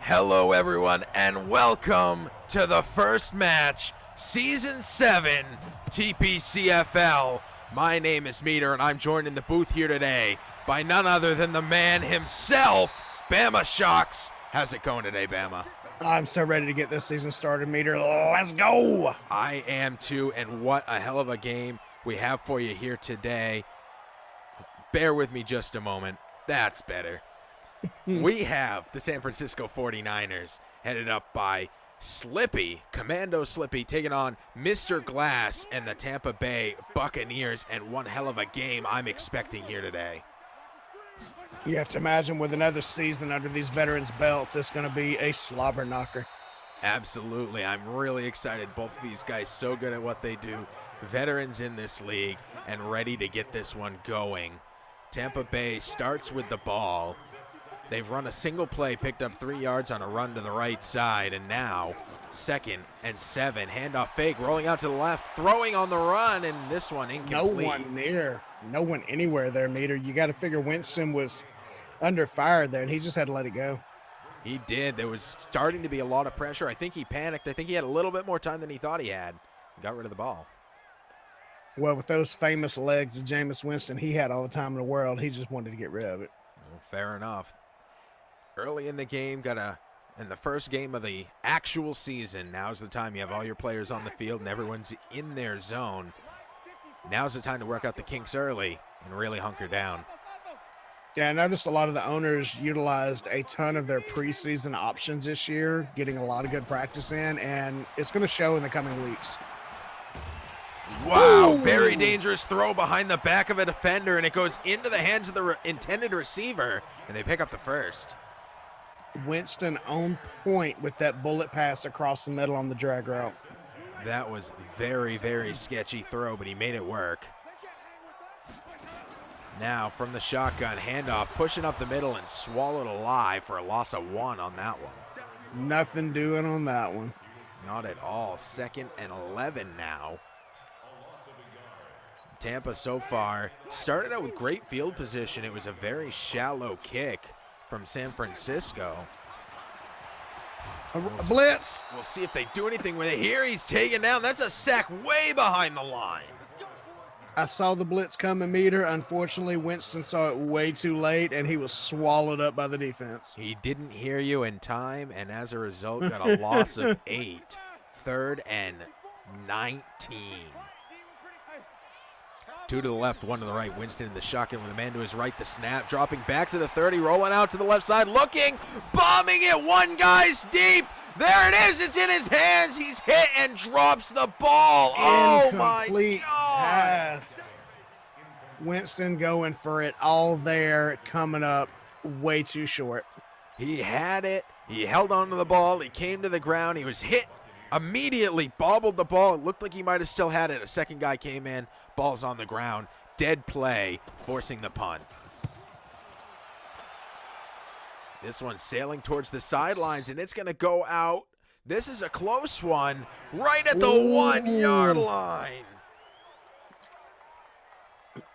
Hello, everyone, and welcome to the first match, Season 7, TPCFL. My name is Meter, and I'm joined in the booth here today by none other than the man himself, Bama Shocks. How's it going today, Bama? I'm so ready to get this season started, Meter. Let's go! I am too, and what a hell of a game we have for you here today. Bear with me just a moment. That's better. We have the San Francisco 49ers headed up by Slippy, Commando Slippy, taking on Mr. Glass and the Tampa Bay Buccaneers, and one hell of a game I'm expecting here today. You have to imagine with another season under these veterans' belts, it's going to be a slobber knocker. Absolutely. I'm really excited. Both of these guys so good at what they do. Veterans in this league and ready to get this one going. Tampa Bay starts with the ball. They've run a single play, picked up 3 yards on a run to the right side, and now 2nd and 7. Handoff fake, rolling out to the left, throwing on the run, and this one incomplete. No one anywhere there, Meter. You got to figure Winston was under fire there, and he just had to let it go. He did. There was starting to be a lot of pressure. I think he panicked. I think he had a little bit more time than he thought he had. Got rid of the ball. Well, with those famous legs of Jameis Winston, he had all the time in the world. He just wanted to get rid of it. Well, fair enough. Early in the game, in the first game of the actual season, now's the time. You have all your players on the field and everyone's in their zone. Now's the time to work out the kinks early and really hunker down. Yeah, I noticed a lot of the owners utilized a ton of their preseason options this year, getting a lot of good practice in, and it's going to show in the coming weeks. Wow, very dangerous throw behind the back of a defender, and it goes into the hands of the intended receiver, and they pick up the first. Winston on point with that bullet pass across the middle on the drag route. That was very, very sketchy throw, but he made it work. Now from the shotgun, handoff, pushing up the middle and swallowed alive for a loss of 1 on that one. Nothing doing on that one. Not at all. 2nd and 11 now. Tampa so far started out with great field position. It was a very shallow kick from San Francisco. A blitz. We'll see if they do anything with it. Here he's taken down. That's a sack way behind the line. I saw the blitz coming, Meter. Unfortunately, Winston saw it way too late, and he was swallowed up by the defense. He didn't hear you in time, and as a result, got a loss of 8. 3rd and 19. 2 to the left, 1 to the right. Winston in the shotgun with a man to his right. The snap, dropping back to the 30, rolling out to the left side, looking, bombing it. 1 guy's deep. There it is. It's in his hands. He's hit and drops the ball. Oh, my God. Pass. Winston going for it all there, coming up way too short. He had it. He held on to the ball. He came to the ground. He was hit. Immediately bobbled the ball. It looked like he might have still had it. A second guy came in. Ball's on the ground. Dead play, forcing the punt. This one's sailing towards the sidelines, and it's going to go out. This is a close one, right at the 1-yard line.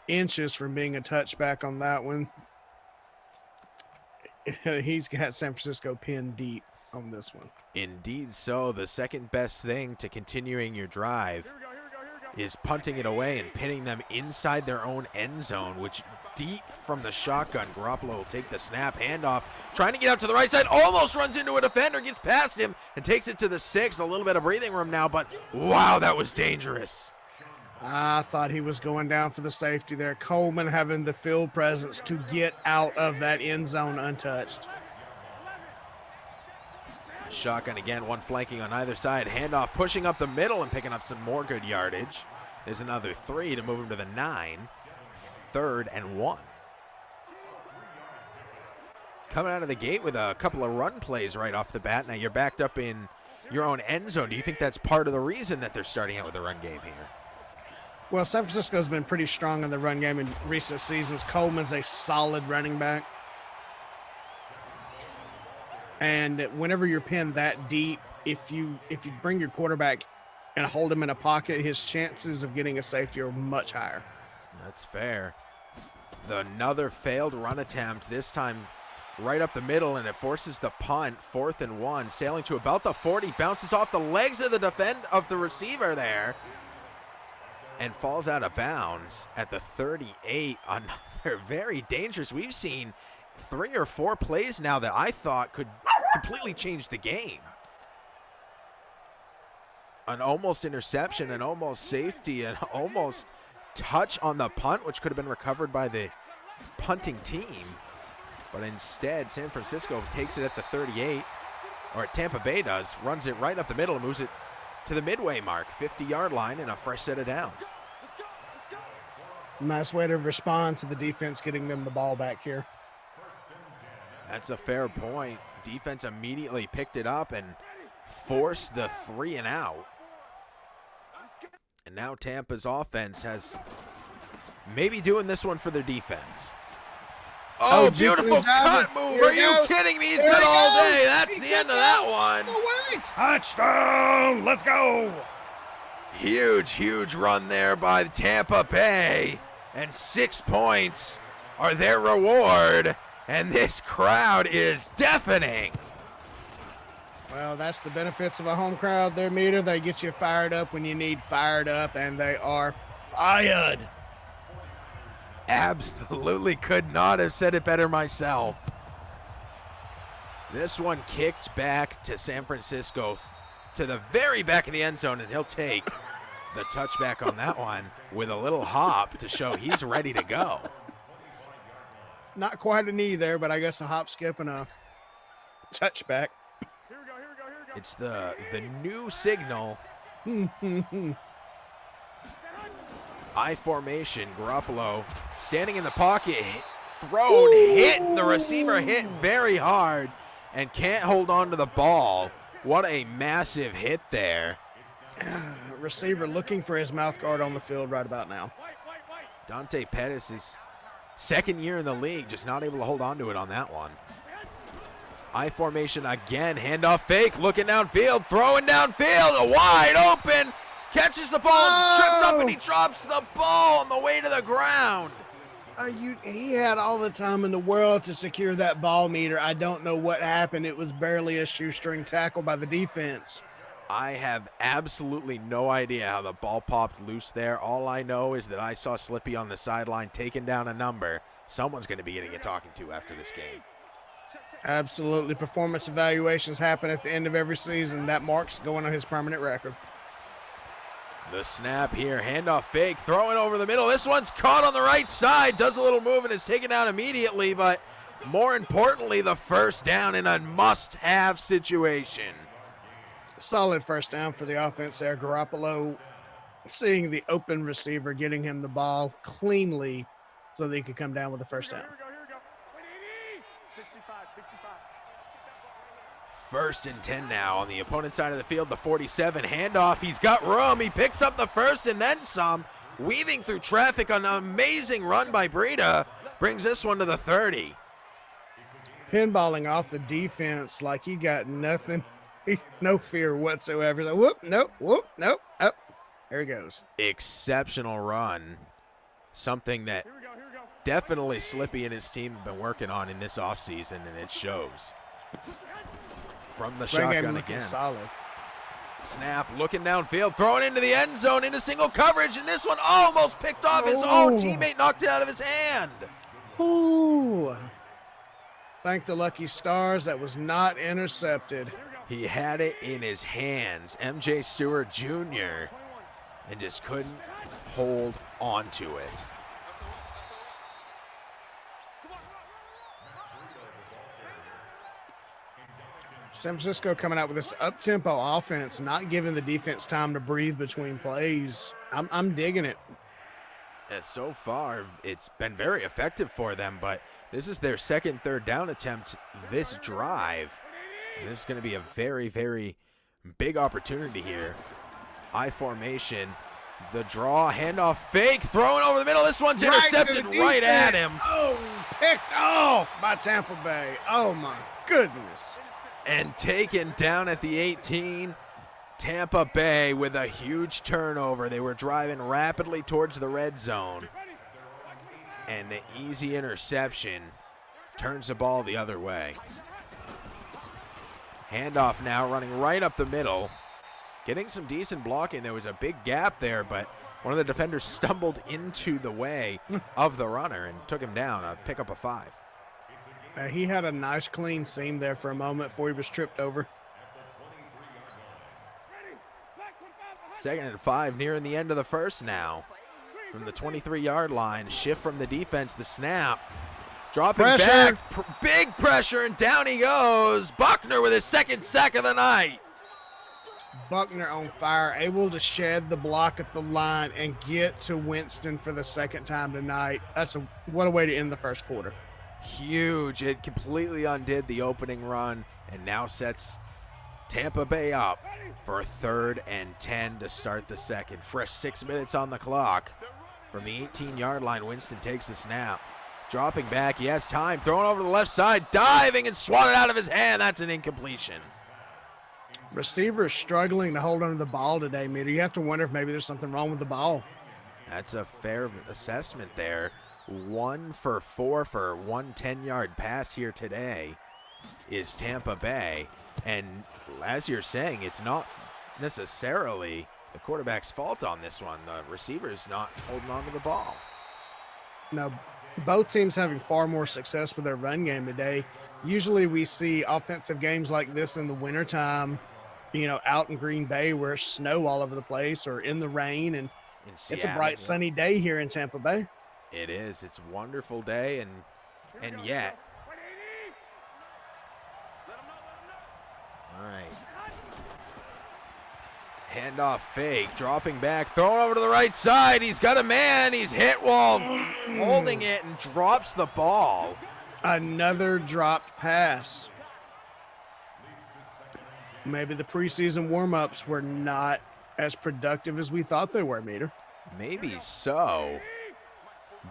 Inches from being a touchback on that one. He's got San Francisco pinned deep on this one. Indeed so. The second best thing to continuing your drive is punting it away and pinning them inside their own end zone, which deep from the shotgun. Garoppolo will take the snap, handoff, trying to get out to the right side, almost runs into a defender, gets past him, and takes it to the 6. A little bit of breathing room now, but wow, that was dangerous. I thought he was going down for the safety there. Coleman having the field presence to get out of that end zone untouched. Shotgun again, 1 flanking on either side. Handoff, pushing up the middle and picking up some more good yardage. There's another 3 to move him to the 9. 3rd and 1. Coming out of the gate with a couple of run plays right off the bat. Now you're backed up in your own end zone. Do you think that's part of the reason that they're starting out with a run game here? Well, San Francisco's been pretty strong in the run game in recent seasons. Coleman's a solid running back. And whenever you're pinned that deep, if you bring your quarterback and hold him in a pocket, his chances of getting a safety are much higher. That's fair. Another failed run attempt. This time right up the middle, and it forces the punt, 4th and 1, sailing to about the 40, bounces off the legs of the receiver there, and falls out of bounds at the 38. Another very dangerous. We've seen 3 or 4 plays now that I thought could completely change the game. An almost interception, an almost safety, an almost touch on the punt, which could have been recovered by the punting team. But instead, San Francisco takes it at the 38, or Tampa Bay does, runs it right up the middle and moves it to the midway mark, 50-yard line, and a fresh set of downs. Nice way to respond to the defense getting them the ball back here. That's a fair point. Defense immediately picked it up and forced the 3 and out. And now Tampa's offense has maybe doing this one for their defense. Oh, beautiful cut move. Are you kidding me? He's good all day. That's the end of that one. Touchdown. Let's go. Huge run there by Tampa Bay. And 6 points are their reward. And this crowd is deafening. Well, that's the benefits of a home crowd there, Meter. They get you fired up when you need fired up, and they are fired. Absolutely could not have said it better myself. This one kicked back to San Francisco to the very back of the end zone, and he'll take the touchback on that one with a little hop to show he's ready to go. Not quite a knee there, but I guess a hop, skip, and a touchback. It's the new signal. I formation, Garoppolo standing in the pocket, thrown, hit, the receiver hit very hard and can't hold on to the ball. What a massive hit there. Receiver looking for his mouth guard on the field right about now. Dante Pettis' second year in the league, just not able to hold on to it on that one. I formation again, handoff fake, looking downfield, throwing downfield, wide open, catches the ball, and tripped up, and he drops the ball on the way to the ground. He had all the time in the world to secure that ball, Meter. I don't know what happened. It was barely a shoestring tackle by the defense. I have absolutely no idea how the ball popped loose there. All I know is that I saw Slippy on the sideline taking down a number. Someone's going to be getting a talking to after this game. Absolutely. Performance evaluations happen at the end of every season. That mark's going on his permanent record. The snap here, handoff fake, throwing over the middle. This one's caught on the right side, does a little move and is taken down immediately, but more importantly, the first down in a must-have situation. Solid first down for the offense there. Garoppolo seeing the open receiver, getting him the ball cleanly so that he could come down with the first down. First and 10 now on the opponent's side of the field, the 47, handoff, he's got room, he picks up the first and then some, weaving through traffic, an amazing run by Breida, brings this one to the 30. Pinballing off the defense like he got nothing, no fear whatsoever. Like, whoop, nope, up. There he goes. Exceptional run, something that definitely Slippy and his team have been working on in this offseason, and it shows. From the shotgun again. Solid. Snap, looking downfield, throwing into the end zone, into single coverage, and this one almost picked off his own teammate, knocked it out of his hand. Ooh. Thank the lucky stars, that was not intercepted. He had it in his hands, MJ Stewart Jr., and just couldn't hold on to it. San Francisco coming out with this up-tempo offense, not giving the defense time to breathe between plays. I'm digging it. And so far, it's been very effective for them, but this is their second third down attempt this drive. And this is going to be a very, very big opportunity here. I formation, the draw, handoff, fake, throwing over the middle. This one's intercepted right at him. Oh, picked off by Tampa Bay. Oh, my goodness. And taken down at the 18. Tampa Bay with a huge turnover. They were driving rapidly towards the red zone. And the easy interception turns the ball the other way. Handoff now running right up the middle. Getting some decent blocking. There was a big gap there, but one of the defenders stumbled into the way of the runner and took him down, a pick up a 5. He had a nice clean seam there for a moment before he was tripped over. 2nd and 5, nearing the end of the first now. From the 23-yard line, shift from the defense, the snap. Dropping Pressure. back, big pressure, and down he goes. Buckner with his 2nd sack of the night. Buckner on fire, able to shed the block at the line and get to Winston for the 2nd time tonight. What a way to end the first quarter. Huge. It completely undid the opening run and now sets Tampa Bay up for a 3rd and 10 to start the second. Fresh 6 minutes on the clock. From the 18-yard line, Winston takes the snap. Dropping back, he has time, throwing over to the left side, diving and swatted out of his hand. That's an incompletion. Receivers struggling to hold onto the ball today, Meter. You have to wonder if maybe there's something wrong with the ball. That's a fair assessment there. 1 for 4 for one 10-yard pass here today is Tampa Bay. And as you're saying, it's not necessarily the quarterback's fault on this one. The receiver's not holding on to the ball. Now, both teams having far more success with their run game today. Usually we see offensive games like this in the wintertime, out in Green Bay where it's snow all over the place or in the rain, and Seattle, it's a bright, sunny day here in Tampa Bay. It is. It's a wonderful day, and yet. All right. Handoff fake, dropping back, throwing over to the right side. He's got a man. He's hit while holding it and drops the ball. Another dropped pass. Maybe the preseason warm-ups were not as productive as we thought they were, Meter. Maybe so.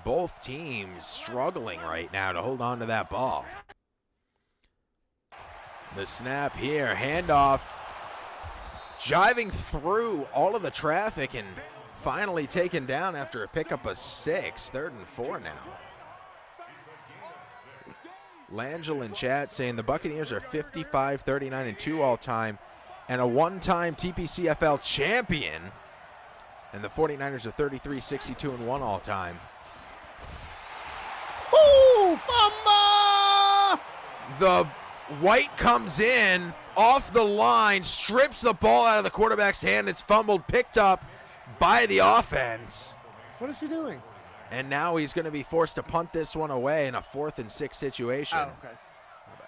Both teams struggling right now to hold on to that ball. The snap here, handoff, jiving through all of the traffic and finally taken down after a pickup of 6, 3rd and 4 now. Langell in chat saying the Buccaneers are 55, 39, and 2 all-time and a one-time TPCFL champion. And the 49ers are 33, 62, and 1 all-time. Ooh, fumble! The White comes in off the line, strips the ball out of the quarterback's hand. It's fumbled, picked up by the offense. What is he doing? And now he's going to be forced to punt this one away in a 4th and 6 situation. Oh, okay. My bad.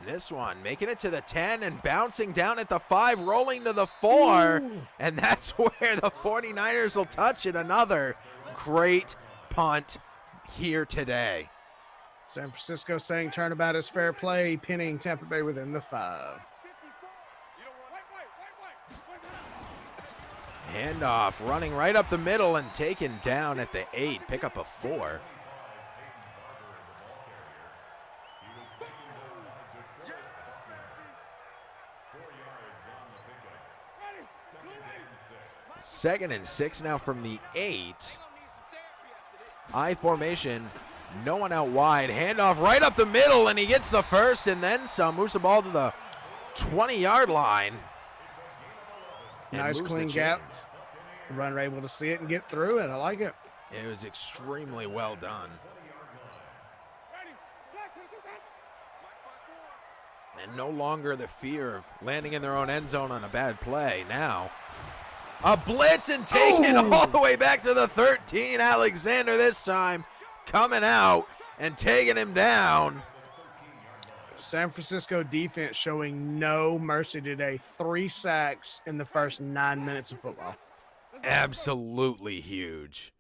This one making it to the 10 and bouncing down at the 5, rolling to the 4. Ooh. And that's where the 49ers will touch it. Another great punt here today. San Francisco saying turnabout is fair play, pinning Tampa Bay within the 5. Handoff running right up the middle and taken down at the 8. Pick up a 4. Second and 6 now from the 8. I formation. No one out wide. Handoff right up the middle, and he gets the first and then some. Moves the ball to the 20-yard line. Nice clean gap. Runner able to see it and get through it. I like it. It was extremely well done. And no longer the fear of landing in their own end zone on a bad play. Now, a blitz and taken all the way back to the 13. Alexander this time coming out and taking him down. San Francisco defense showing no mercy today. 3 sacks in the first 9 minutes of football. Absolutely huge.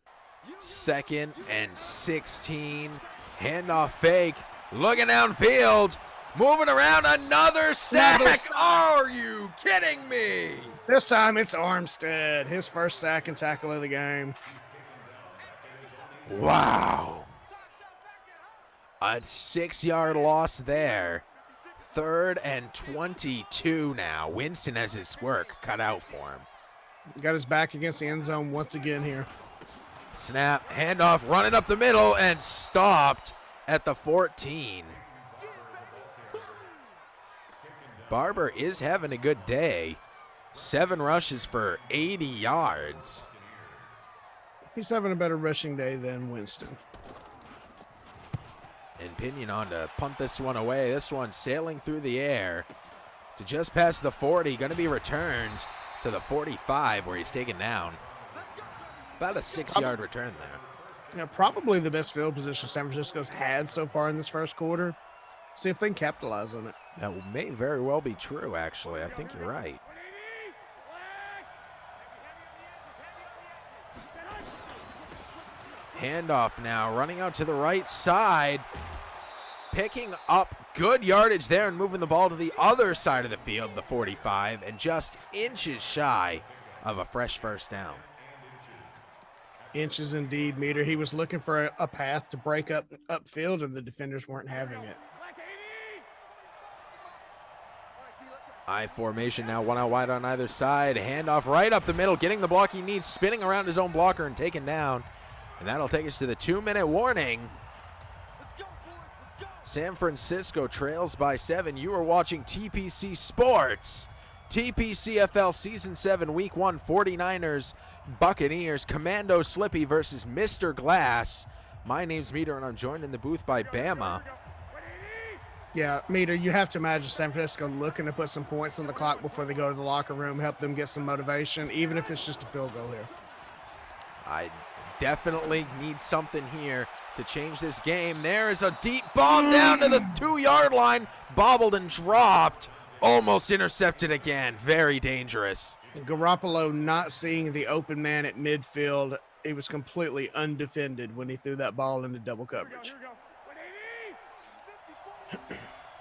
2nd and 16. Handoff fake. Looking downfield. Moving around. Another sack. Are you kidding me? This time it's Armstead. His first sack and tackle of the game. Wow. A 6-yard loss there. 3rd and 22 now. Winston has his work cut out for him. Got his back against the end zone once again here. Snap, handoff, running up the middle, and stopped at the 14. Barber is having a good day. 7 rushes for 80 yards. He's having a better rushing day than Winston. And Pinion on to punt this one away. This one sailing through the air to just past the 40. Going to be returned to the 45 where he's taken down. About a 6-yard return there. Yeah, probably the best field position San Francisco's had so far in this first quarter. See if they can capitalize on it. That may very well be true, actually. I think you're right. Handoff now, running out to the right side. Picking up good yardage there and moving the ball to the other side of the field, the 45, and just inches shy of a fresh first down. Inches indeed, Meter. He was looking for a path to break upfield, and the defenders weren't having it. I formation now, 1 out wide on either side. Handoff right up the middle, getting the block he needs, spinning around his own blocker and taken down. And that'll take us to the 2-minute warning. San Francisco trails by 7. You are watching TPC Sports. TPCFL Season 7, Week 1, 49ers, Buccaneers, Commando Slippy versus Mr. Glass. My name's Meter, and I'm joined in the booth by Bama. Yeah, Meter, you have to imagine San Francisco looking to put some points on the clock before they go to the locker room, help them get some motivation, even if it's just a field goal here. I definitely need something here to change this game. There is a deep bomb down to the 2-yard line, bobbled and dropped. Almost intercepted again. Very dangerous. Garoppolo not seeing the open man at midfield. He was completely undefended when he threw that ball into double coverage.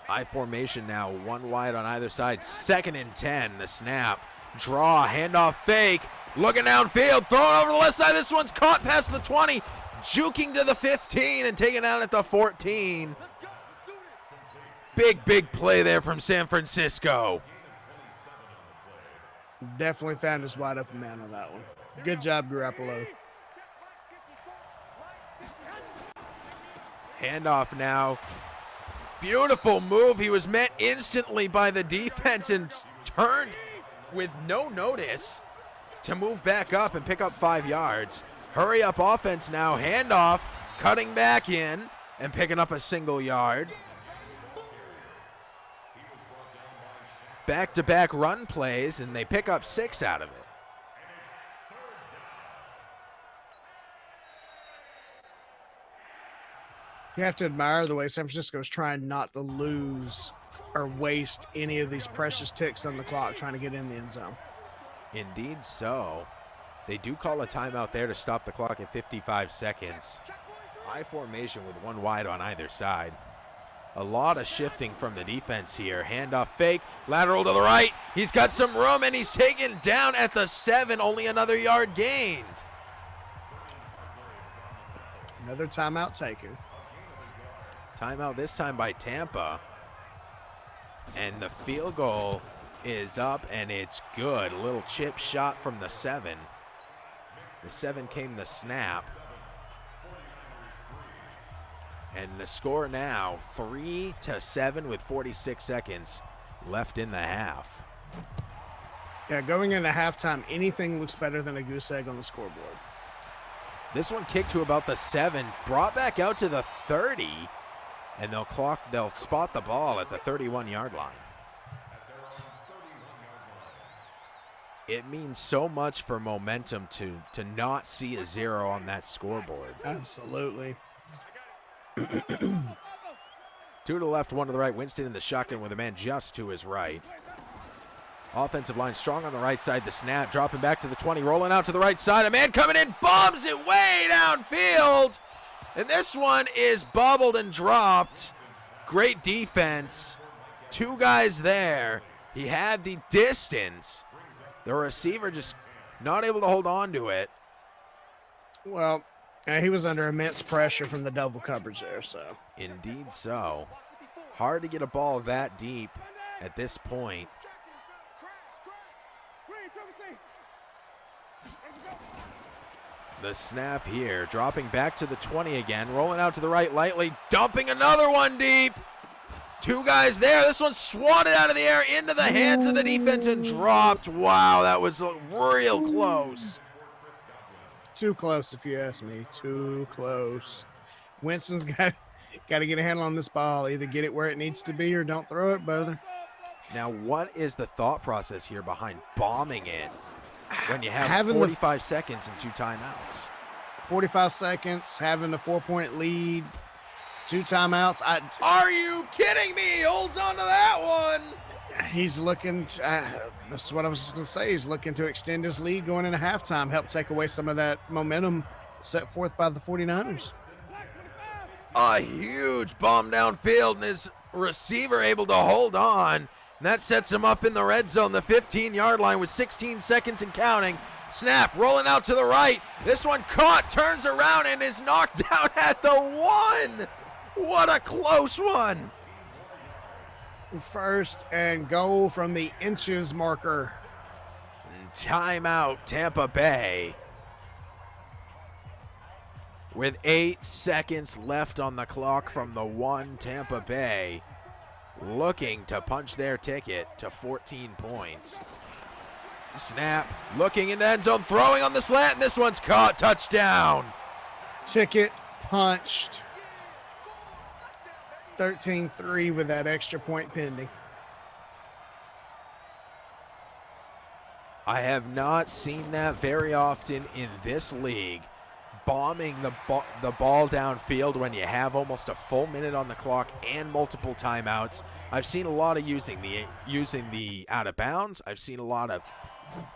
I formation now, 1 wide on either side. 2nd and 10. The snap. Draw. Handoff fake. Looking downfield. Thrown over the left side. This one's caught past the 20. Juking to the 15 and taken out at the 14. Big play there from San Francisco. Definitely found his wide open man on that one. Good job, Garoppolo. Handoff now. Beautiful move. He was met instantly by the defense and turned with no notice to move back up and pick up 5 yards. Hurry up offense now. Handoff, cutting back in and picking up a single yard. Back-to-back run plays, and they pick up 6 out of it. You have to admire the way San Francisco is trying not to lose or waste any of these precious ticks on the clock trying to get in the end zone. Indeed so. They do call a timeout there to stop the clock at 55 seconds. I formation with 1 wide on either side. A lot of shifting from the defense here. Handoff fake, lateral to the right. He's got some room, and he's taken down at the 7. Only another yard gained. Another timeout taken. Timeout this time by Tampa. And the field goal is up, and it's good. A little chip shot from the 7. The 7 came the snap. And the score now, 3-7 with 46 seconds left in the half. Yeah, going into halftime, anything looks better than a goose egg on the scoreboard. This one kicked to about the 7, brought back out to the 30, and they'll spot the ball at the 31-yard line. It means so much for momentum to not see a 0 on that scoreboard. Absolutely. 2 to the left, 1 to the right. Winston in the shotgun with a man just to his right. Offensive line strong on the right side. The snap, dropping back to the 20, rolling out to the right side. A man coming in, bombs it way downfield. And this one is bobbled and dropped. Great defense. 2 guys there. He had the distance. The receiver just not able to hold on to it. Well, he was under immense pressure from the double coverage there, so. Indeed so. Hard to get a ball that deep at this point. The snap here, dropping back to the 20 again, rolling out to the right lightly, dumping another one deep. Two guys there. This one swatted out of the air into the hands of the defense and dropped. Wow, that was real close. Too close, if you ask me. Too close. Winston's got to get a handle on this ball. Either get it where it needs to be or don't throw it, brother. Now, what is the thought process here behind bombing it when you have 45 seconds and 2 timeouts? 45 seconds, having a 4-point lead, 2 timeouts. Are you kidding me? Holds on to that one. He's looking that's what I was just going to say. He's looking to extend his lead going into halftime, help take away some of that momentum set forth by the 49ers. A huge bomb downfield, and his receiver able to hold on. And that sets him up in the red zone, the 15-yard line with 16 seconds and counting. Snap, rolling out to the right. This one caught, turns around, and is knocked down at the 1. What a close one. First and goal from the inches marker. Timeout, Tampa Bay. With 8 seconds left on the clock from the 1, Tampa Bay looking to punch their ticket to 14 points. Snap, looking in the end zone, throwing on the slant, and this one's caught. Touchdown. Ticket punched. 13-3 with that extra point pending. I have not seen that very often in this league. Bombing the ball downfield when you have almost a full minute on the clock and multiple timeouts. I've seen a lot of using the out of bounds. I've seen a lot of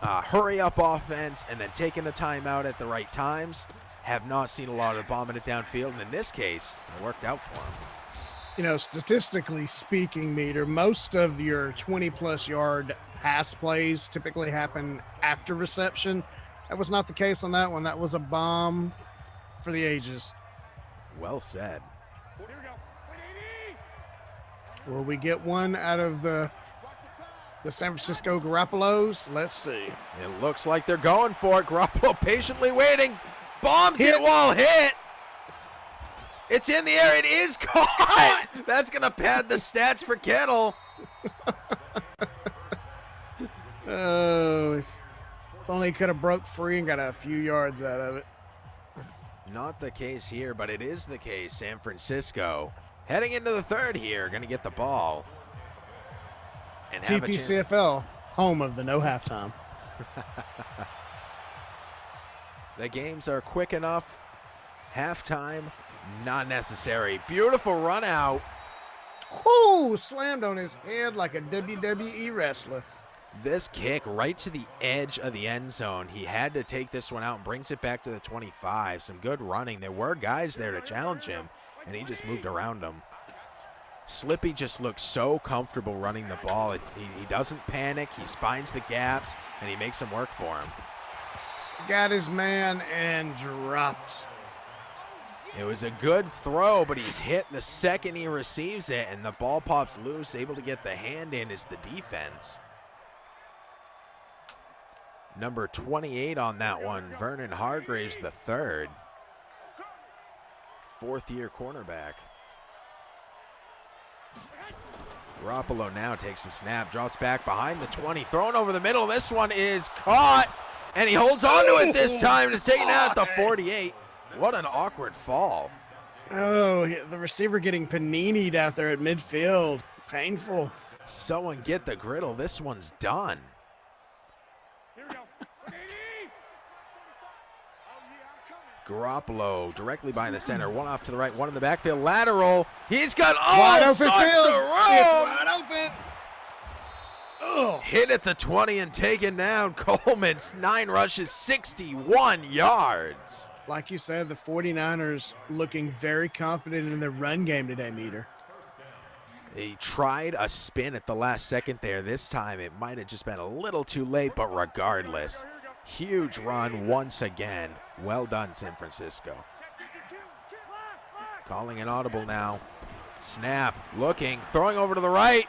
hurry up offense and then taking a timeout at the right times. Have not seen a lot of bombing it downfield, and in this case, it worked out for him. You know, statistically speaking, Meter, most of your 20-plus yard pass plays typically happen after reception. That was not the case on that one. That was a bomb for the ages. Well said. Will we get one out of the San Francisco Garoppolos? Let's see. It looks like they're going for it. Garoppolo patiently waiting. Bombs it while hit. It's in the air. It is caught. That's going to pad the stats for Kittle. Oh, if only he could have broke free and got a few yards out of it. Not the case here, but it is the case. San Francisco heading into the third here, going to get the ball. And TPCFL, home of the no halftime. The games are quick enough. Halftime, not necessary. Beautiful run out. Whoo! Slammed on his head like a WWE wrestler. This kick right to the edge of the end zone. He had to take this one out and brings it back to the 25. Some good running. There were guys there to challenge him, and he just moved around them. Slippy just looks so comfortable running the ball. He doesn't panic. He finds the gaps, and he makes them work for him. Got his man and dropped. It was a good throw, but he's hit the second he receives it, and the ball pops loose. Able to get the hand in is the defense. Number 28 on that one, Vernon Hargraves the third. Fourth-year cornerback. Garoppolo now takes the snap, drops back behind the 20, thrown over the middle. This one is caught, and he holds on to it this time and is taken out at the 48. What an awkward fall. Oh, the receiver getting paninied out there at midfield. Painful. Someone get the griddle. This one's done. Garoppolo directly behind the center. One off to the right, one in the backfield. Lateral. He's got wide open sorts field. of room. It's wide open. Oh. Hit at the 20 and taken down. Coleman's 9 rushes, 61 yards. Like you said, the 49ers looking very confident in their run game today, Meter. He tried a spin at the last second there. This time it might have just been a little too late, but regardless, huge run once again. Well done, San Francisco. Calling an audible now. Snap, looking, throwing over to the right.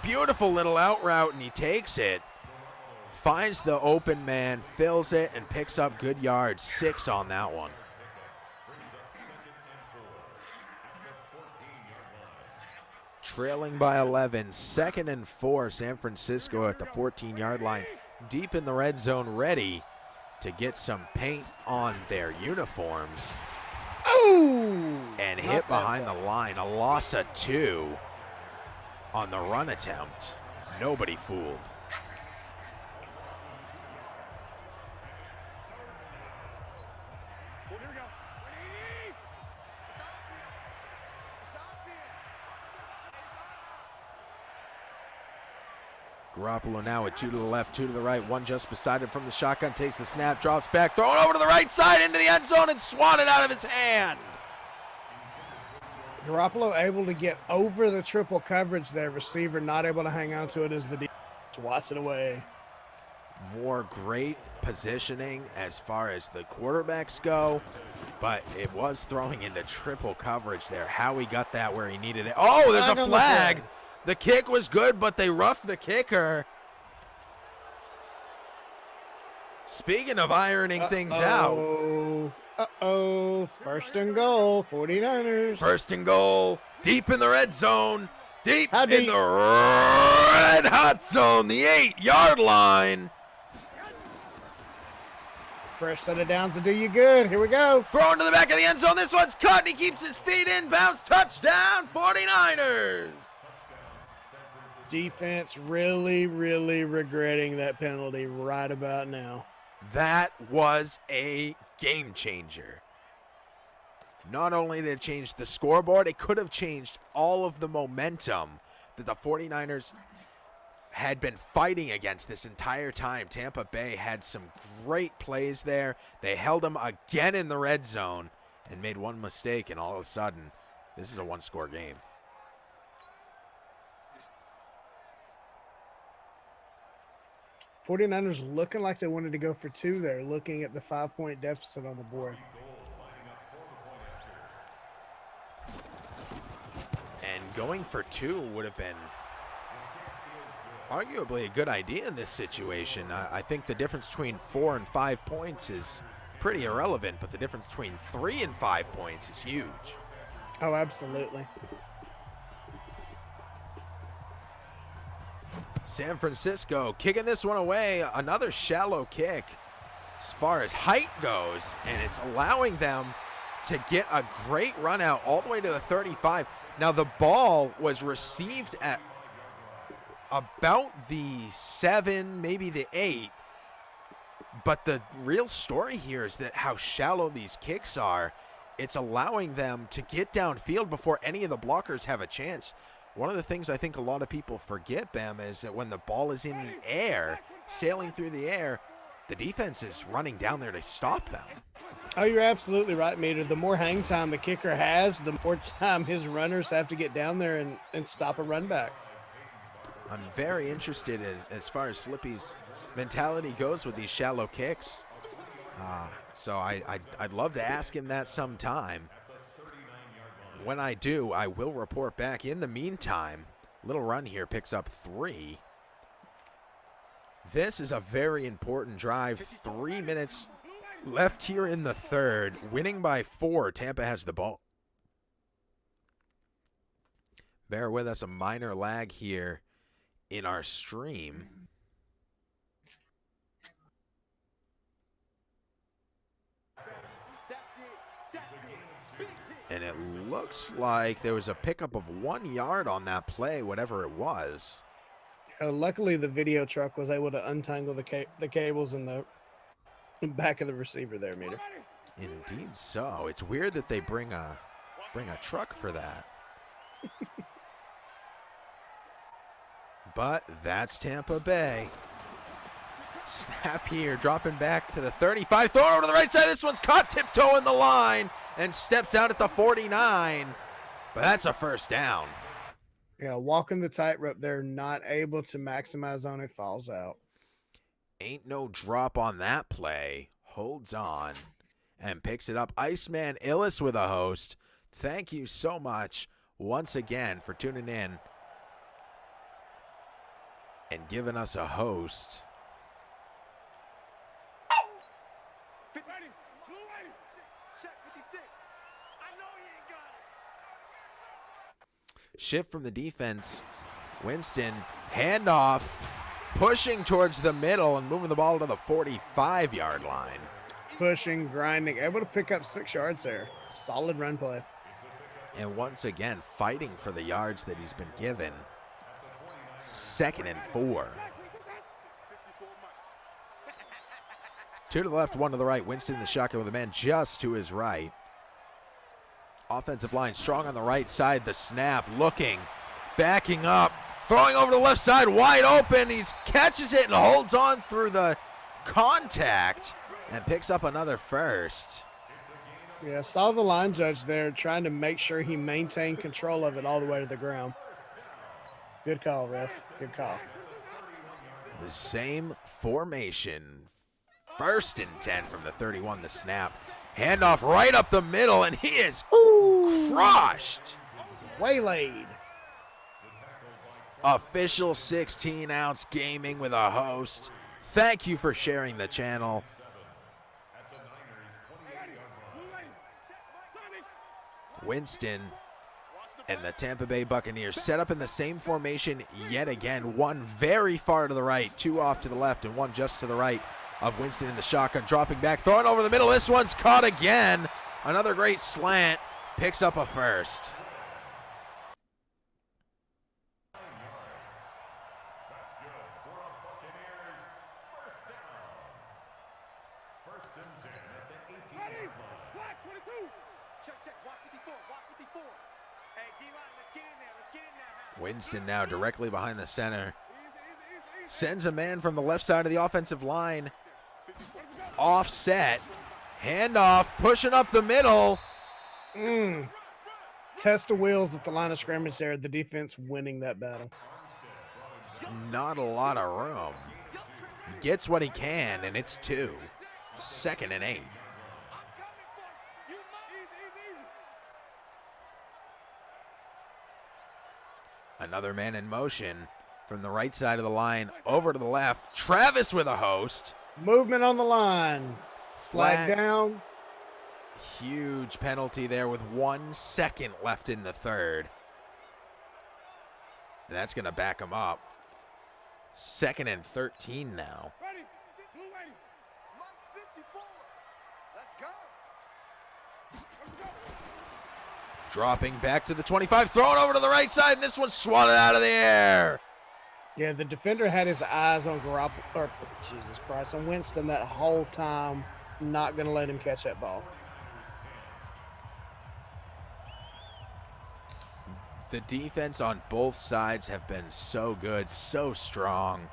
Beautiful little out route, and he takes it. Finds the open man, fills it, and picks up good yards. 6 on that one. Trailing by 11, 2nd and 4, San Francisco at the 14-yard line. Deep in the red zone, ready to get some paint on their uniforms. Ooh! And hit behind the line. A loss of 2 on the run attempt. Nobody fooled. Garoppolo now with 2 to the left, 2 to the right, 1 just beside him from the shotgun, takes the snap, drops back, throwing over to the right side into the end zone and swatted out of his hand. Garoppolo able to get over the triple coverage there. Receiver not able to hang on to it as the defense swats it away. More great positioning as far as the quarterbacks go, but it was throwing into triple coverage there. Howie got that where he needed it. Oh, there's a flag. The kick was good, but they roughed the kicker. Speaking of ironing things out. First and goal, 49ers. First and goal, deep in the red zone. Deep How deep? in the red hot zone, the 8-yard line. Fresh set of downs to do you good. Here we go. Thrown to the back of the end zone. This one's cut, and he keeps his feet in bounds. Touchdown, 49ers. Defense really, really regretting that penalty right about now. That was a game changer. Not only did it change the scoreboard, it could have changed all of the momentum that the 49ers had been fighting against this entire time. Tampa Bay had some great plays there. They held them again in the red zone and made one mistake, and all of a sudden, this is a one-score game. 49ers looking like they wanted to go for 2 there, looking at the 5-point deficit on the board. And going for 2 would have been arguably a good idea in this situation. I think the difference between 4 and 5 points is pretty irrelevant, but the difference between 3 and 5 points is huge. Oh, absolutely. San Francisco kicking this one away. Another shallow kick as far as height goes, and it's allowing them to get a great run out all the way to the 35. Now, the ball was received at about the 7, maybe the 8, but the real story here is that how shallow these kicks are. It's allowing them to get downfield before any of the blockers have a chance. One of the things I think a lot of people forget, Bam, is that when the ball is in the air, sailing through the air, the defense is running down there to stop them. Oh, you're absolutely right, Meter. The more hang time the kicker has, the more time his runners have to get down there and stop a run back. I'm very interested in as far as Slippy's mentality goes with these shallow kicks. So I'd love to ask him that sometime. When I do, I will report back. In the meantime, little run here picks up 3. This is a very important drive. 3 minutes left here in the third. Winning by 4. Tampa has the ball. Bear with us, a minor lag here in our stream. And it looks like there was a pickup of 1 yard on that play, whatever it was. Luckily, the video truck was able to untangle the cables in the back of the receiver there, Meter. Indeed so. It's weird that they bring a truck for that. But that's Tampa Bay. Snap here, dropping back to the 35. Throw over to the right side. This one's caught tiptoeing the line and steps out at the 49. But that's a first down. Yeah, walking the tightrope there, not able to maximize on it, falls out. Ain't no drop on that play. Holds on and picks it up. Iceman Illis with a host. Thank you so much. once again for tuning in and giving us a host. Shift from the defense. Winston, handoff, pushing towards the middle and moving the ball to the 45-yard line. Pushing, grinding, able to pick up 6 yards there. Solid run play. And once again, fighting for the yards that he's been given. 2nd and 4. 2 to the left, 1 to the right. Winston in the shotgun with a man just to his right. Offensive line strong on the right side. The snap, looking, backing up, throwing over the left side, wide open. He catches it and holds on through the contact and picks up another first. Yeah, saw the line judge there trying to make sure he maintained control of it all the way to the ground. Good call, ref. Good call. The same formation. 1st and 10 from the 31, the snap. Handoff right up the middle, and he is crushed. Waylaid. Official 16-ounce gaming with a host. Thank you for sharing the channel. Winston and the Tampa Bay Buccaneers set up in the same formation yet again. 1 very far to the right, 2 off to the left, and 1 just to the right of Winston in the shotgun, dropping back, throwing over the middle. This one's caught again. Another great slant, picks up a first. Winston now directly behind the center. Sends a man from the left side of the offensive line. Offset. Handoff, pushing up the middle. Test the wheels at the line of scrimmage there. The defense winning that battle. Not a lot of room. He gets what he can, and it's 2. 2nd and 8. Another man in motion from the right side of the line over to the left. Travis with a host. Movement on the line. Flag down. Huge penalty there with 1 second left in the 3rd. And that's going to back him up. 2nd and 13 now. Dropping back to the 25, throwing over to the right side, and this one's swatted out of the air. Yeah, the defender had his eyes on Jesus Christ, on Winston that whole time, not going to let him catch that ball. The defense on both sides have been so good, so strong.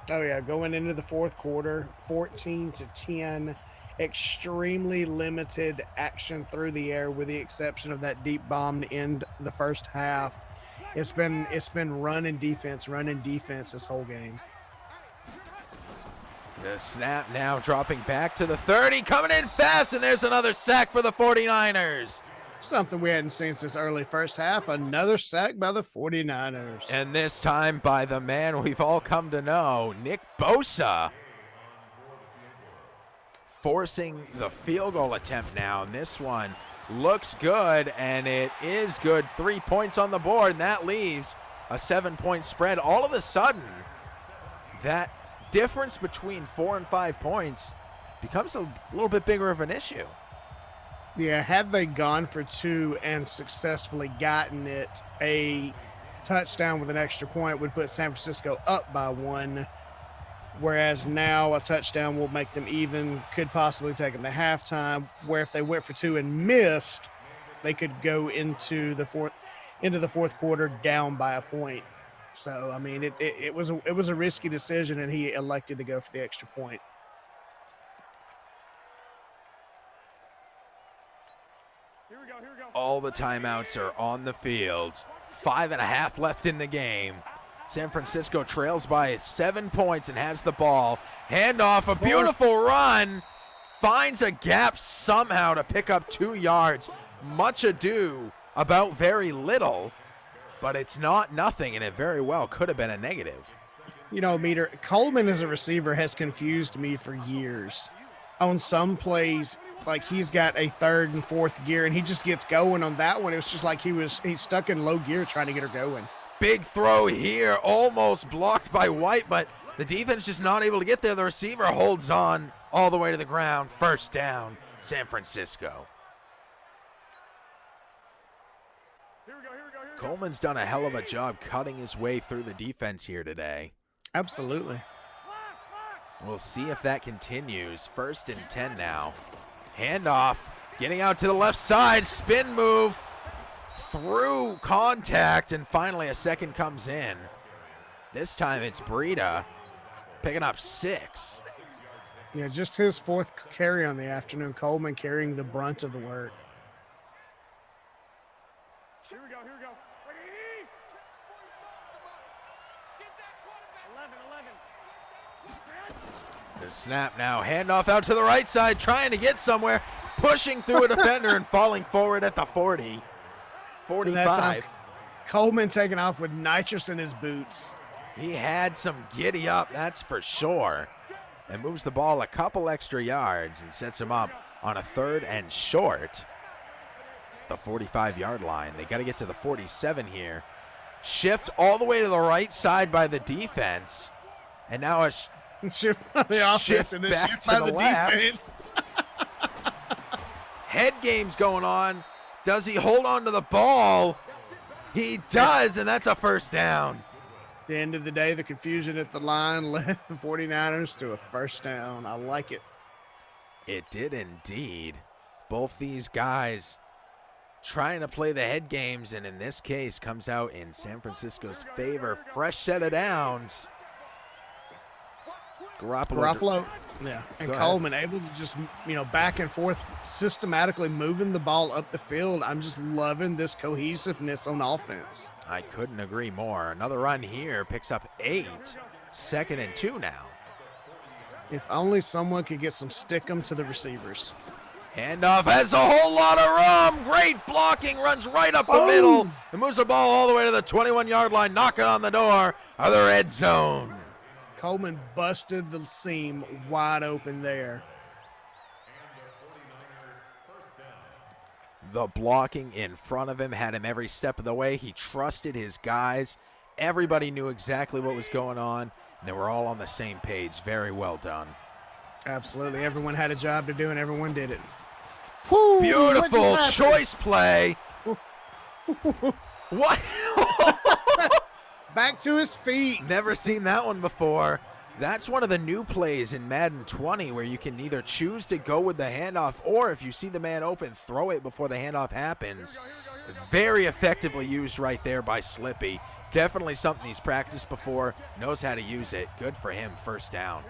Oh, yeah, going into the 4th quarter, 14-10. Extremely limited action through the air with the exception of that deep bomb to end the first half. It's been run and defense this whole game. The snap now dropping back to the 30, coming in fast, and there's another sack for the 49ers. Something we hadn't seen since early first half. Another sack by the 49ers. And this time by the man we've all come to know, Nick Bosa. Forcing the field goal attempt now, and this one looks good, and it is good. 3 points on the board, and that leaves a 7-point spread. All of a sudden, that difference between 4 and 5 points becomes a little bit bigger of an issue. Yeah, had they gone for 2 and successfully gotten it, a touchdown with an extra point would put San Francisco up by 1. Whereas now a touchdown will make them even, could possibly take them to halftime, where if they went for 2 and missed, they could go into the fourth quarter down by a point. So, I mean, it was a risky decision, and he elected to go for the extra point. Here we go. All the timeouts are on the field. 5.5 left in the game. San Francisco trails by 7 points and has the ball. Handoff, a beautiful run. Finds a gap somehow to pick up 2 yards. Much ado about very little, but it's not nothing, and it very well could have been a negative. You know, Meter, Coleman as a receiver has confused me for years. On some plays, like he's got a third and fourth gear, and he just gets going. On that one, it was just like he's stuck in low gear trying to get her going. Big throw here, almost blocked by White, but the defense just not able to get there. The receiver holds on all the way to the ground. First down, San Francisco. Here we go. Coleman's done a hell of a job cutting his way through the defense here today. Absolutely. We'll see if that continues. 1st and 10 now. Handoff, getting out to the left side, spin move through contact, and finally a second comes in. This time it's Breida picking up 6. Yeah, just his 4th carry on the afternoon. Coleman carrying the brunt of the work. Here we go. 11. The snap now, handoff out to the right side, trying to get somewhere, pushing through a defender and falling forward at the 40. 45. Coleman taking off with nitrous in his boots. He had some giddy up, that's for sure. And moves the ball a couple extra yards and sets him up on a 3rd and short. The 45-yard line. They got to get to the 47 here. Shift all the way to the right side by the defense. And now a shift by the offense shift and a back shift to by the the left. defense. Head game's going on. Does he hold on to the ball? He does, and that's a first down. At the end of the day, the confusion at the line led the 49ers to a first down. I like it. It did indeed. Both these guys trying to play the head games, and in this case comes out in San Francisco's favor. Fresh set of downs. Garoppolo, yeah, and Coleman able to just, back and forth, systematically moving the ball up the field. I'm just loving this cohesiveness on offense. I couldn't agree more. Another run here, picks up 8. 2nd and 2 now. If only someone could get some stickum to the receivers. Handoff has a whole lot of room. Great blocking, runs right up the middle and moves the ball all the way to the 21-yard line, knocking on the door of the red zone. Coleman busted the seam wide open there. The blocking in front of him had him every step of the way. He trusted his guys. Everybody knew exactly what was going on, and they were all on the same page. Very well done. Absolutely. Everyone had a job to do, and everyone did it. Woo, beautiful choice play. What? Back to his feet. Never seen that one before. That's one of the new plays in Madden 20 where you can either choose to go with the handoff, or if you see the man open, throw it before the handoff happens. Very effectively used right there by Slippy. Definitely something he's practiced before, knows how to use it. Good for him, first down.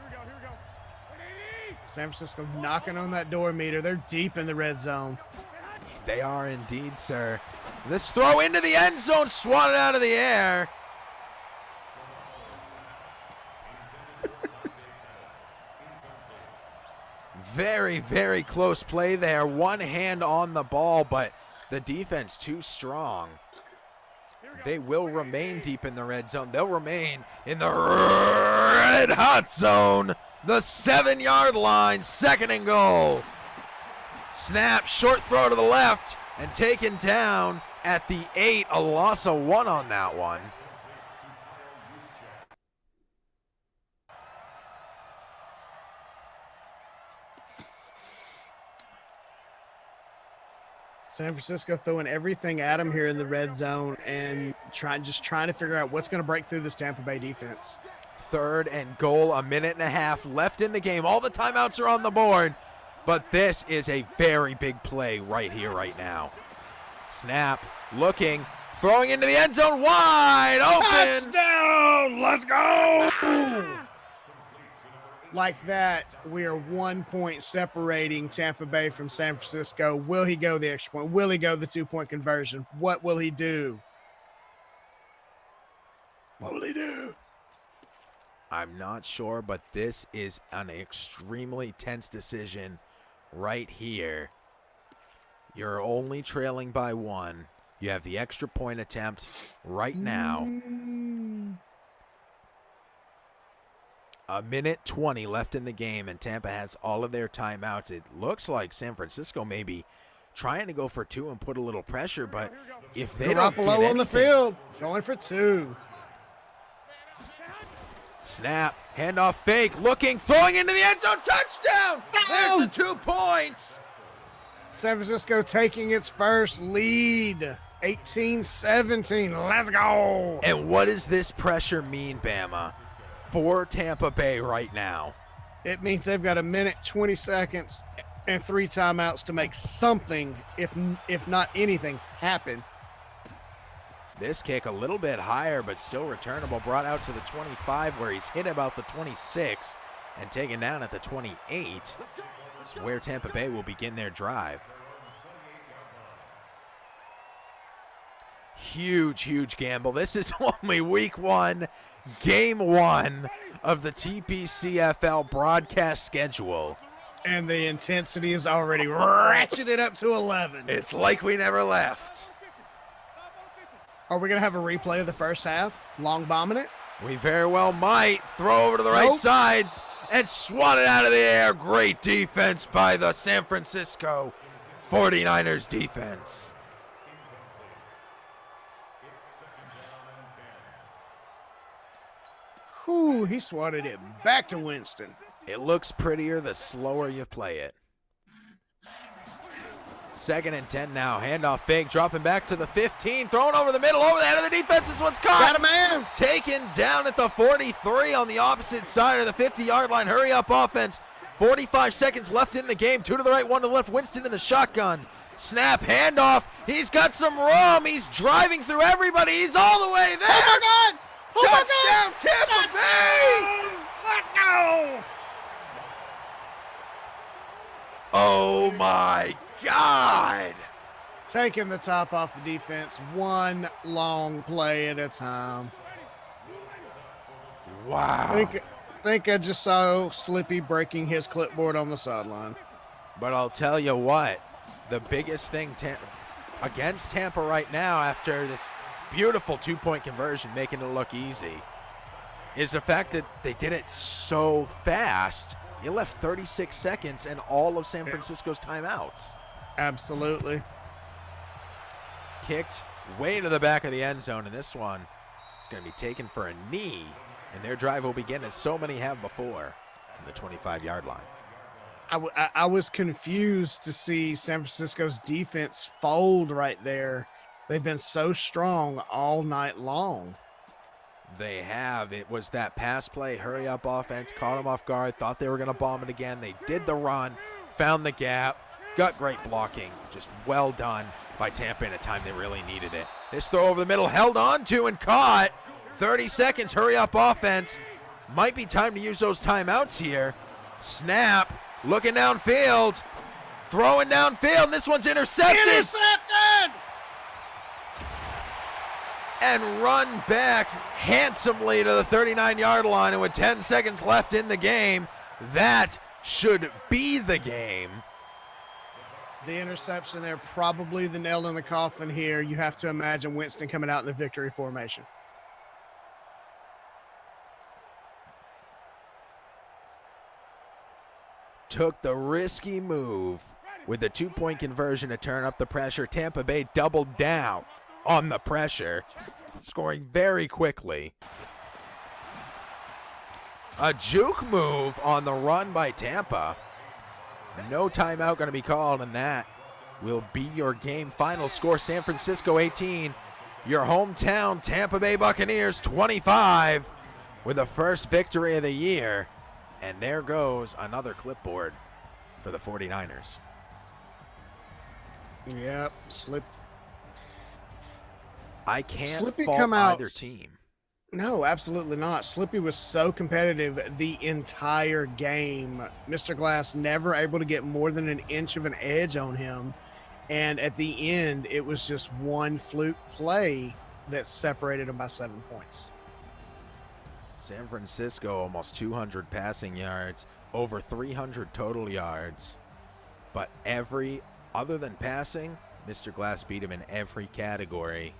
San Francisco knocking on that door meter. They're deep in the red zone. They are indeed, sir. Let's throw into the end zone, swatted out of the air. Very, very close play there. One hand on the ball, but the defense too strong. They will remain deep in the red zone. They'll remain in the red hot zone. The 7-yard line, 2nd and goal. Snap, short throw to the left, and taken down at the 8. A loss of 1 on that one. San Francisco throwing everything at him here in the red zone and trying to figure out what's going to break through this Tampa Bay defense. 3rd and goal, 1.5 minutes left in the game. All the timeouts are on the board, but this is a very big play right here, right now. Snap, looking, throwing into the end zone, wide open. Touchdown! Let's go! Like that, we are 1 point separating Tampa Bay from San Francisco. Will he go the extra point? Will he go the 2-point conversion? What will he do? What will he do? I'm not sure, but this is an extremely tense decision right here. You're only trailing by 1. You have the extra point attempt right now. A minute 20 left in the game, and Tampa has all of their timeouts. It looks like San Francisco may be trying to go for 2 and put a little pressure, but if they don't get Garoppolo on the anything, field, going for 2. snap, handoff fake, looking, throwing into the end zone, touchdown! There's the 2 points! San Francisco taking its first lead, 18-17. Let's go. And what does this pressure mean, Bama, for Tampa Bay right now? It means they've got a minute, 20 seconds, and 3 timeouts to make something, if not anything, happen. This kick a little bit higher, but still returnable. Brought out to the 25, where he's hit about the 26 and taken down at the 28. It's where Tampa Bay will begin their drive. Huge gamble. This is only week 1, game 1 of the TPCFL broadcast schedule. And the intensity is already ratcheted up to 11. It's like we never left. Are we going to have a replay of the first half? Long bombing it? We very well might. Throw over to the right side and swat it out of the air. Great defense by the San Francisco 49ers defense. Whew, he swatted it back to Winston. It looks prettier the slower you play it. 2nd and 10 now. Handoff fake, dropping back to the 15. Thrown over the middle, over the head of the defense. This one's caught. Got a man. Taken down at the 43 on the opposite side of the 50-yard line. Hurry up offense. 45 seconds left in the game. 2 to the right, 1 to the left. Winston in the shotgun. Snap, handoff. He's got some room. He's driving through everybody. He's all the way there. Oh, my God. Touchdown, Tampa Bay! Let's go. Oh, my God. Taking the top off the defense, one long play at a time. Wow. Think I just saw Slippy breaking his clipboard on the sideline. But I'll tell you what, the biggest thing against Tampa right now after this beautiful 2-point conversion, making it look easy, is the fact that they did it so fast. It left 36 seconds and all of San Francisco's timeouts. Absolutely. Kicked way to the back of the end zone, and this one is going to be taken for a knee, and their drive will begin as so many have before on the 25-yard line. I was confused to see San Francisco's defense fold right there. They've been so strong all night long. They have. It was that pass play, hurry up offense, caught them off guard, thought they were going to bomb it again. They did the run, found the gap, got great blocking. Just well done by Tampa in a time they really needed it. This throw over the middle, held on to and caught. 30 seconds, hurry up offense. Might be time to use those timeouts here. Snap, looking downfield, throwing downfield. This one's intercepted. And run back handsomely to the 39-yard line. And with 10 seconds left in the game, that should be the game. The interception there, probably the nail in the coffin here. You have to imagine Winston coming out in the victory formation. Took the risky move with the 2-point conversion to turn up the pressure. Tampa Bay doubled down on the pressure, scoring very quickly. A juke move on the run by Tampa. No timeout going to be called, and that will be your game. Final score, San Francisco 18, your hometown Tampa Bay Buccaneers 25 with the first victory of the year. And there goes another clipboard for the 49ers. Yep, slipped. I can't Slippy fault come out. either team. No, absolutely not. Slippy was so competitive the entire game. Mr. Glass never able to get more than an inch of an edge on him. And at the end, it was just one fluke play that separated him by 7 points. San Francisco, almost 200 passing yards, over 300 total yards. But other than passing, Mr. Glass beat him in every category.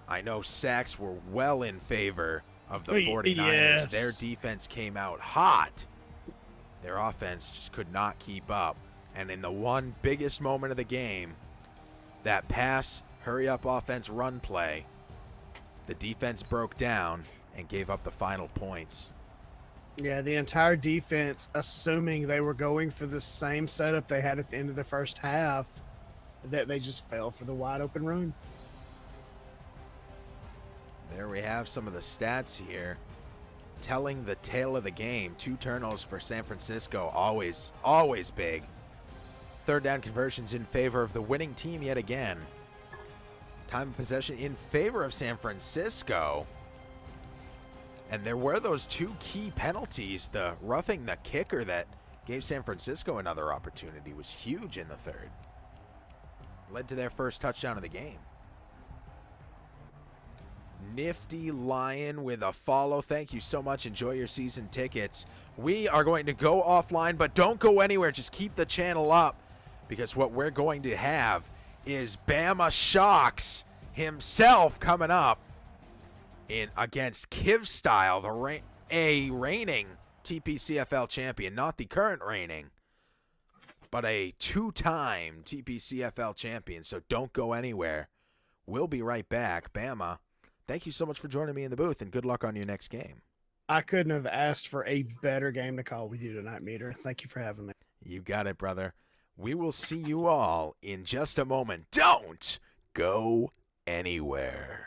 I know sacks were well in favor of the 49ers. Yes. Their defense came out hot. Their offense just could not keep up. And in the one biggest moment of the game, that pass, hurry-up offense run play, the defense broke down and gave up the final points. Yeah, the entire defense, assuming they were going for the same setup they had at the end of the first half, that they just fell for the wide open run. There we have some of the stats here, telling the tale of the game. 2 turnovers for San Francisco, always big. Third down conversions in favor of the winning team yet again. Time of possession in favor of San Francisco. And there were those 2 key penalties. The roughing the kicker that gave San Francisco another opportunity was huge in the third. Led to their first touchdown of the game. Nifty Lion with a follow. Thank you so much. Enjoy your season tickets. We are going to go offline, but don't go anywhere. Just keep the channel up, because what we're going to have is Bama Shocks himself coming up in against Kivstyle, a reigning TPCFL champion, not the current reigning, but a 2-time TPCFL champion. So don't go anywhere. We'll be right back. Bama, thank you so much for joining me in the booth, and good luck on your next game. I couldn't have asked for a better game to call with you tonight, Meter. Thank you for having me. You got it, brother. We will see you all in just a moment. Don't go anywhere.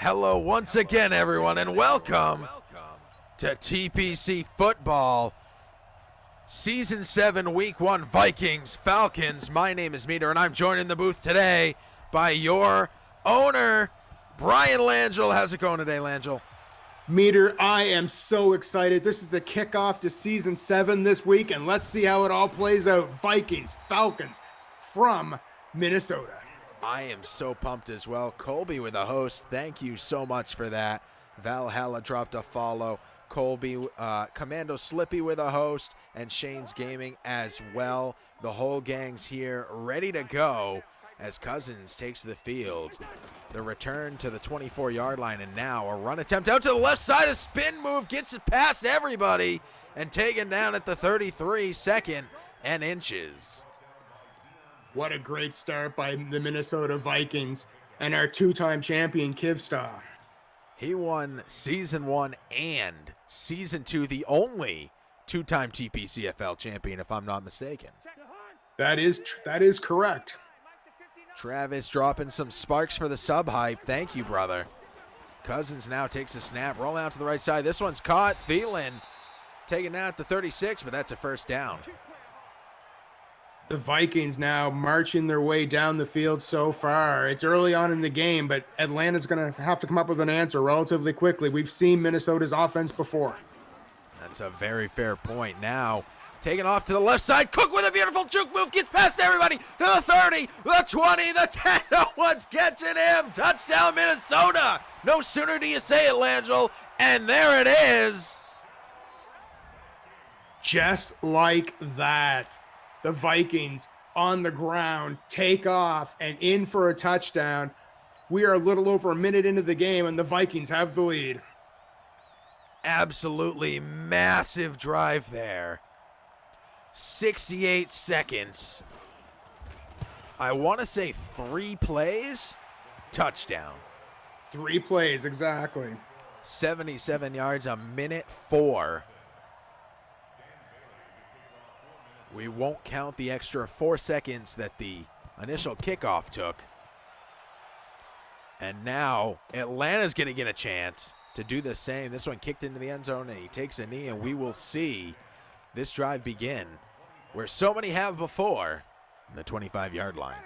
Hello once again, everyone, and welcome to TPC Football, Season 7, Week 1, Vikings, Falcons. My name is Meter, and I'm joined in the booth today by your owner, Brian Langell. How's it going today, Langell? Meter, I am so excited. This is the kickoff to Season 7 this week, and let's see how it all plays out. Vikings, Falcons from Minnesota. I am so pumped as well. Colby with a host. Thank you so much for that. Valhalla dropped a follow. Colby, Commando Slippy with a host, and Shane's Gaming as well. The whole gang's here, ready to go as Cousins takes the field. The return to the 24-yard line, and now a run attempt out to the left side. A spin move gets it past everybody and taken down at the 33, second and inches. What a great start by the Minnesota Vikings and our two-time champion, Kivstar. He won Season 1 and Season 2, the only two-time TPCFL champion, if I'm not mistaken. That is correct. Travis dropping some sparks for the sub-hype. Thank you, brother. Cousins now takes a snap, rolling out to the right side. This one's caught. Thielen taken down at the 36, but that's a first down. The Vikings now marching their way down the field so far. It's early on in the game, but Atlanta's going to have to come up with an answer relatively quickly. We've seen Minnesota's offense before. That's a very fair point. Now, taking off to the left side. Cook with a beautiful juke move. Gets past everybody to the 30, the 20, the 10. No one's catching him. Touchdown, Minnesota. No sooner do you say it, Langell, and there it is. Just like that. The Vikings on the ground take off and in for a touchdown. We are a little over a minute into the game, and the Vikings have the lead. Absolutely massive drive there. 68 seconds. I want to say 3 plays. Touchdown. 3 plays, exactly. 77 yards, a minute 4. We won't count the extra 4 seconds that the initial kickoff took. And now Atlanta's going to get a chance to do the same. This one kicked into the end zone, and he takes a knee, and we will see this drive begin where so many have before, the 25-yard line.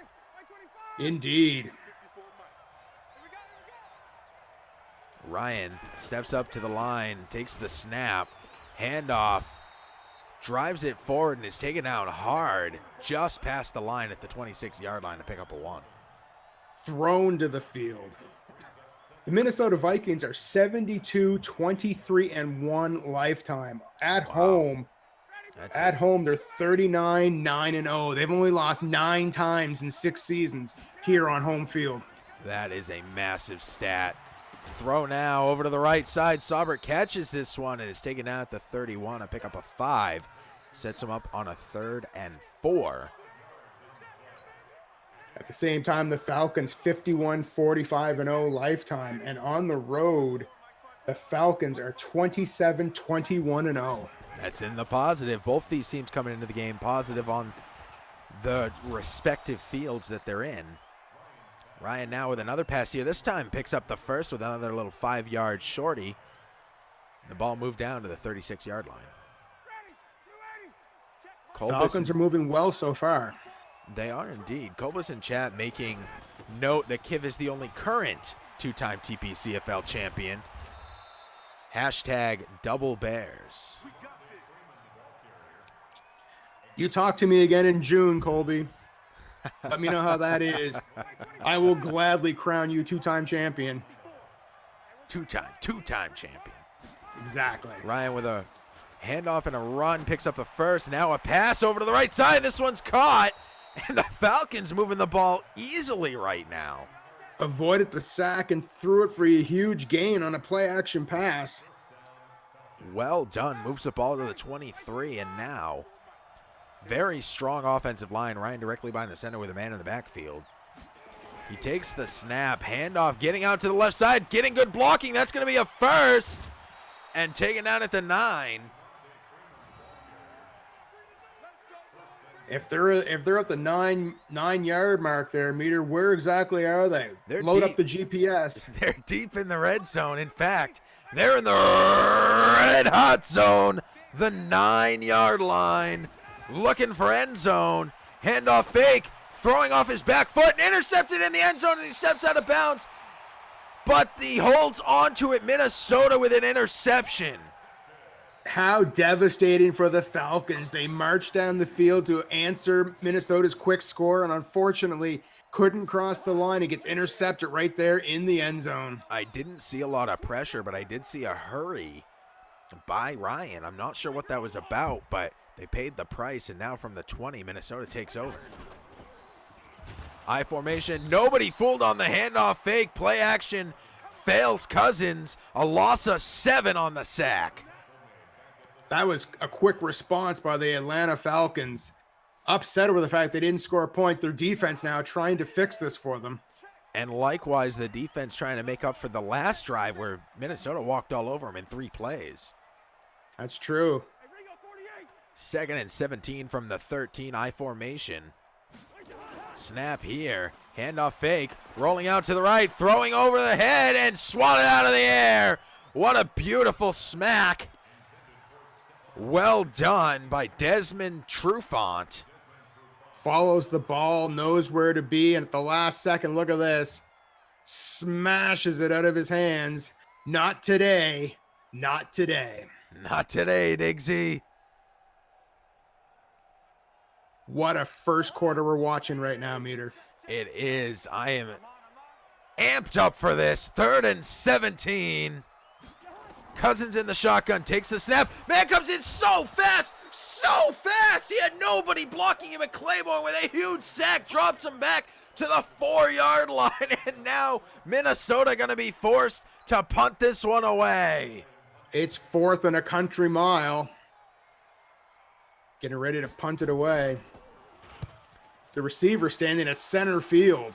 Indeed. Ryan steps up to the line, takes the snap, handoff, drives it forward, and is taken down hard just past the line at the 26-yard line to pick up a 1. Thrown to the field. The Minnesota Vikings are 72-23-1 lifetime. At home, they're 39-9-0. They've only lost 9 times in 6 seasons here on home field. That is a massive stat. Throw now over to the right side. Saubert catches this one and is taken down at the 31. A pick up a 5. Sets him up on a 3rd and 4. At the same time, the Falcons 51-45-0 lifetime. And on the road, the Falcons are 27-21-0. That's in the positive. Both these teams coming into the game positive on the respective fields that they're in. Ryan now with another pass here. This time picks up the first with another little 5-yard shorty. The ball moved down to the 36-yard line. Falcons are moving well so far. They are indeed. Colbus in chat making note that Kiv is the only current 2-time TPCFL champion. Hashtag double bears. You talk to me again in June, Colby. Let me know how that is. I will gladly crown you 2-time champion. Two-time champion. Exactly. Ryan with a handoff and a run, picks up the first. Now a pass over to the right side. This one's caught, and the Falcons moving the ball easily right now. Avoided the sack and threw it for a huge gain on a play-action pass. Well done. Moves the ball to the 23, and now very strong offensive line. Ryan directly behind the center with a man in the backfield. He takes the snap, handoff, getting out to the left side, getting good blocking. That's going to be a first, and taken down at the 9. If they're at the nine yard mark there, Meter, where exactly are they? They're Load deep. up the GPS. They're deep in the red zone. In fact, they're in the red hot zone, the 9-yard line, looking for end zone. Handoff fake, throwing off his back foot, and intercepted in the end zone, and he steps out of bounds. But he holds onto it. Minnesota with an interception. How devastating for the Falcons. They marched down the field to answer Minnesota's quick score, and unfortunately couldn't cross the line. He gets intercepted right there in the end zone. I didn't see a lot of pressure, but I did see a hurry by Ryan. I'm not sure what that was about, but they paid the price, and now from the 20, Minnesota takes over. I formation, nobody fooled on the handoff fake. Play action fails Cousins. A loss of 7 on the sack. That was a quick response by the Atlanta Falcons. Upset over the fact they didn't score points. Their defense now trying to fix this for them. And likewise, the defense trying to make up for the last drive where Minnesota walked all over them in 3 plays. That's true. 2nd and 17 from the 13, I formation. Snap here. Handoff fake. Rolling out to the right. Throwing over the head and swatted out of the air. What a beautiful smack. Well done by Desmond Trufant. Follows the ball, knows where to be, and at the last second, look at this. Smashes it out of his hands. Not today. Not today. Not today, Diggsy. What a first quarter we're watching right now, Meter. It is. I am amped up for this. 3rd and 17. Cousins in the shotgun, takes the snap. Man comes in so fast. He had nobody blocking him at Claiborne with a huge sack. Drops him back to the 4-yard line. And now Minnesota going to be forced to punt this one away. It's 4th and a country mile. Getting ready to punt it away. The receiver standing at center field.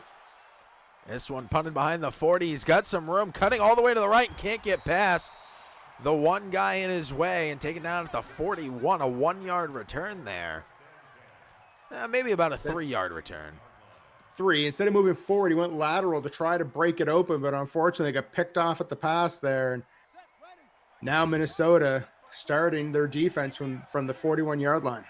This one punted behind the 40. He's got some room, cutting all the way to the right and can't get past the one guy in his way and taken down at the 41. A 1-yard return there. Maybe about a 3-yard return. 3. Instead of moving forward, he went lateral to try to break it open, but unfortunately got picked off at the pass there. And now Minnesota starting their defense from the 41-yard line.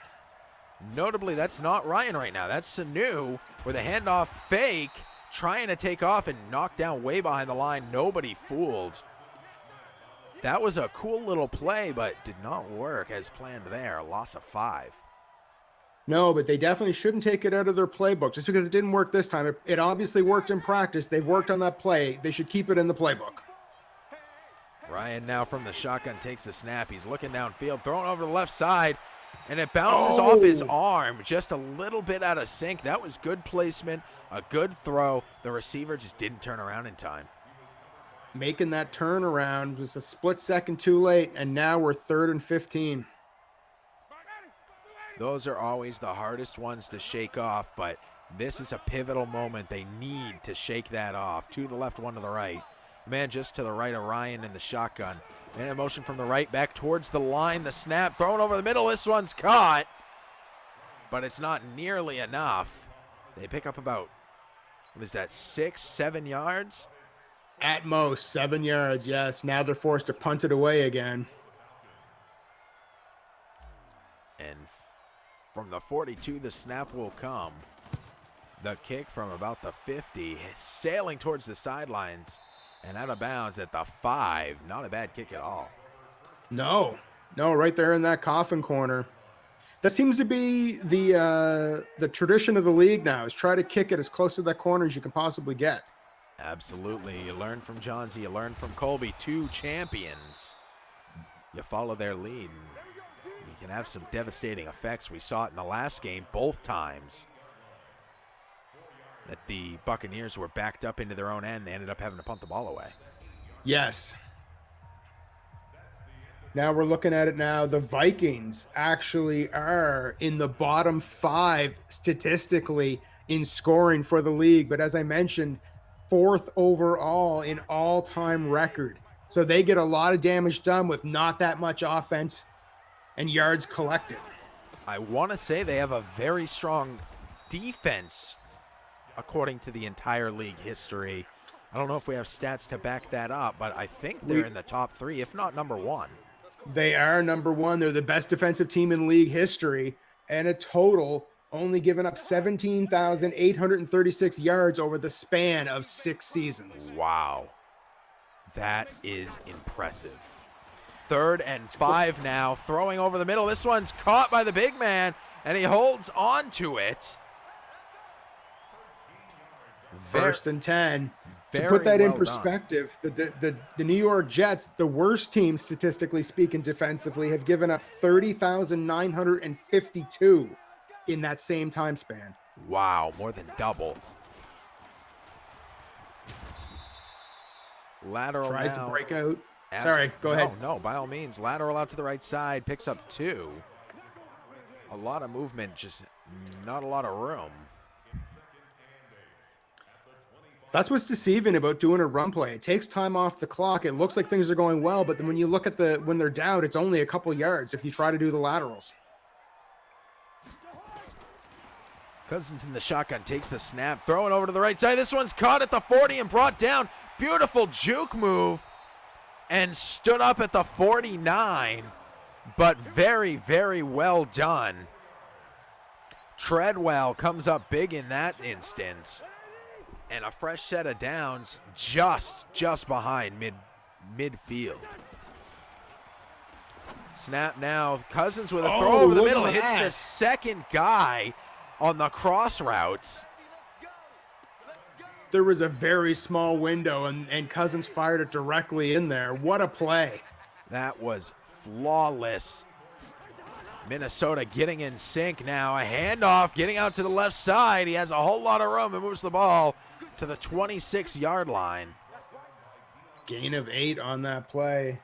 Notably, that's not Ryan right now. That's Sanu with a handoff fake, trying to take off and knock down way behind the line. Nobody fooled. That was a cool little play, but did not work as planned there. A loss of 5. No, but they definitely shouldn't take it out of their playbook. Just because it didn't work this time. It obviously worked in practice. They've worked on that play. They should keep it in the playbook. Ryan now from the shotgun takes the snap. He's looking downfield, throwing over the left side, and it bounces off his arm just a little bit out of sync. That was good placement, a good throw. The receiver just didn't turn around in time. Making that turnaround was a split second too late, and now we're 3rd and 15. Those are always the hardest ones to shake off, but this is a pivotal moment. They need to shake that off. 2 to the left, 1 to the right. Man just to the right of Ryan in the shotgun. Man in motion from the right back towards the line. The snap thrown over the middle. This one's caught, but it's not nearly enough. They pick up about, what is that, 6, 7 yards? At most 7 yards, yes. Now they're forced to punt it away again. And from the 42, the snap will come. The kick from about the 50, sailing towards the sidelines and out of bounds at the 5. Not a bad kick at all. No, right there in that coffin corner. That seems to be the tradition of the league now, is try to kick it as close to that corner as you can possibly get. Absolutely. You learn from Johnsy, you learn from Colby, 2 champions. You follow their lead, and you can have some devastating effects. We saw it in the last game both times that the Buccaneers were backed up into their own end. They ended up having to punt the ball away. Yes. Now we're looking at it now. The Vikings actually are in the bottom 5 statistically in scoring for the league. But as I mentioned, 4th overall in all-time record. So they get a lot of damage done with not that much offense and yards collected. I want to say they have a very strong defense according to the entire league history. I don't know if we have stats to back that up, but I think they're in the top 3, if not number 1. They are number 1. They're the best defensive team in league history, and a total only given up 17,836 yards over the span of 6 seasons. Wow. That is impressive. 3rd and 5 now, throwing over the middle. This one's caught by the big man, and he holds on to it. 1st and 10. To Very put that in well perspective, the New York Jets, the worst team statistically speaking defensively, have given up 30,952 in that same time span. Wow, more than double. Lateral Tries now. to break out. Sorry, go ahead. No, by all means. Lateral out to the right side, picks up 2. A lot of movement, just not a lot of room. That's what's deceiving about doing a run play. It takes time off the clock. It looks like things are going well, but then when you look at when they're down, it's only a couple yards if you try to do the laterals. Cousins in the shotgun, takes the snap, throwing over to the right side. This one's caught at the 40 and brought down. Beautiful juke move and stood up at the 49, but very, very well done. Treadwell comes up big in that instance. And a fresh set of downs just behind midfield. Snap now. Cousins with a throw over the middle. Hits the second guy on the cross routes. There was a very small window, and Cousins fired it directly in there. What a play. That was flawless. Minnesota getting in sync now. A handoff, getting out to the left side. He has a whole lot of room and moves the ball to the 26-yard line. Gain of 8 on that play.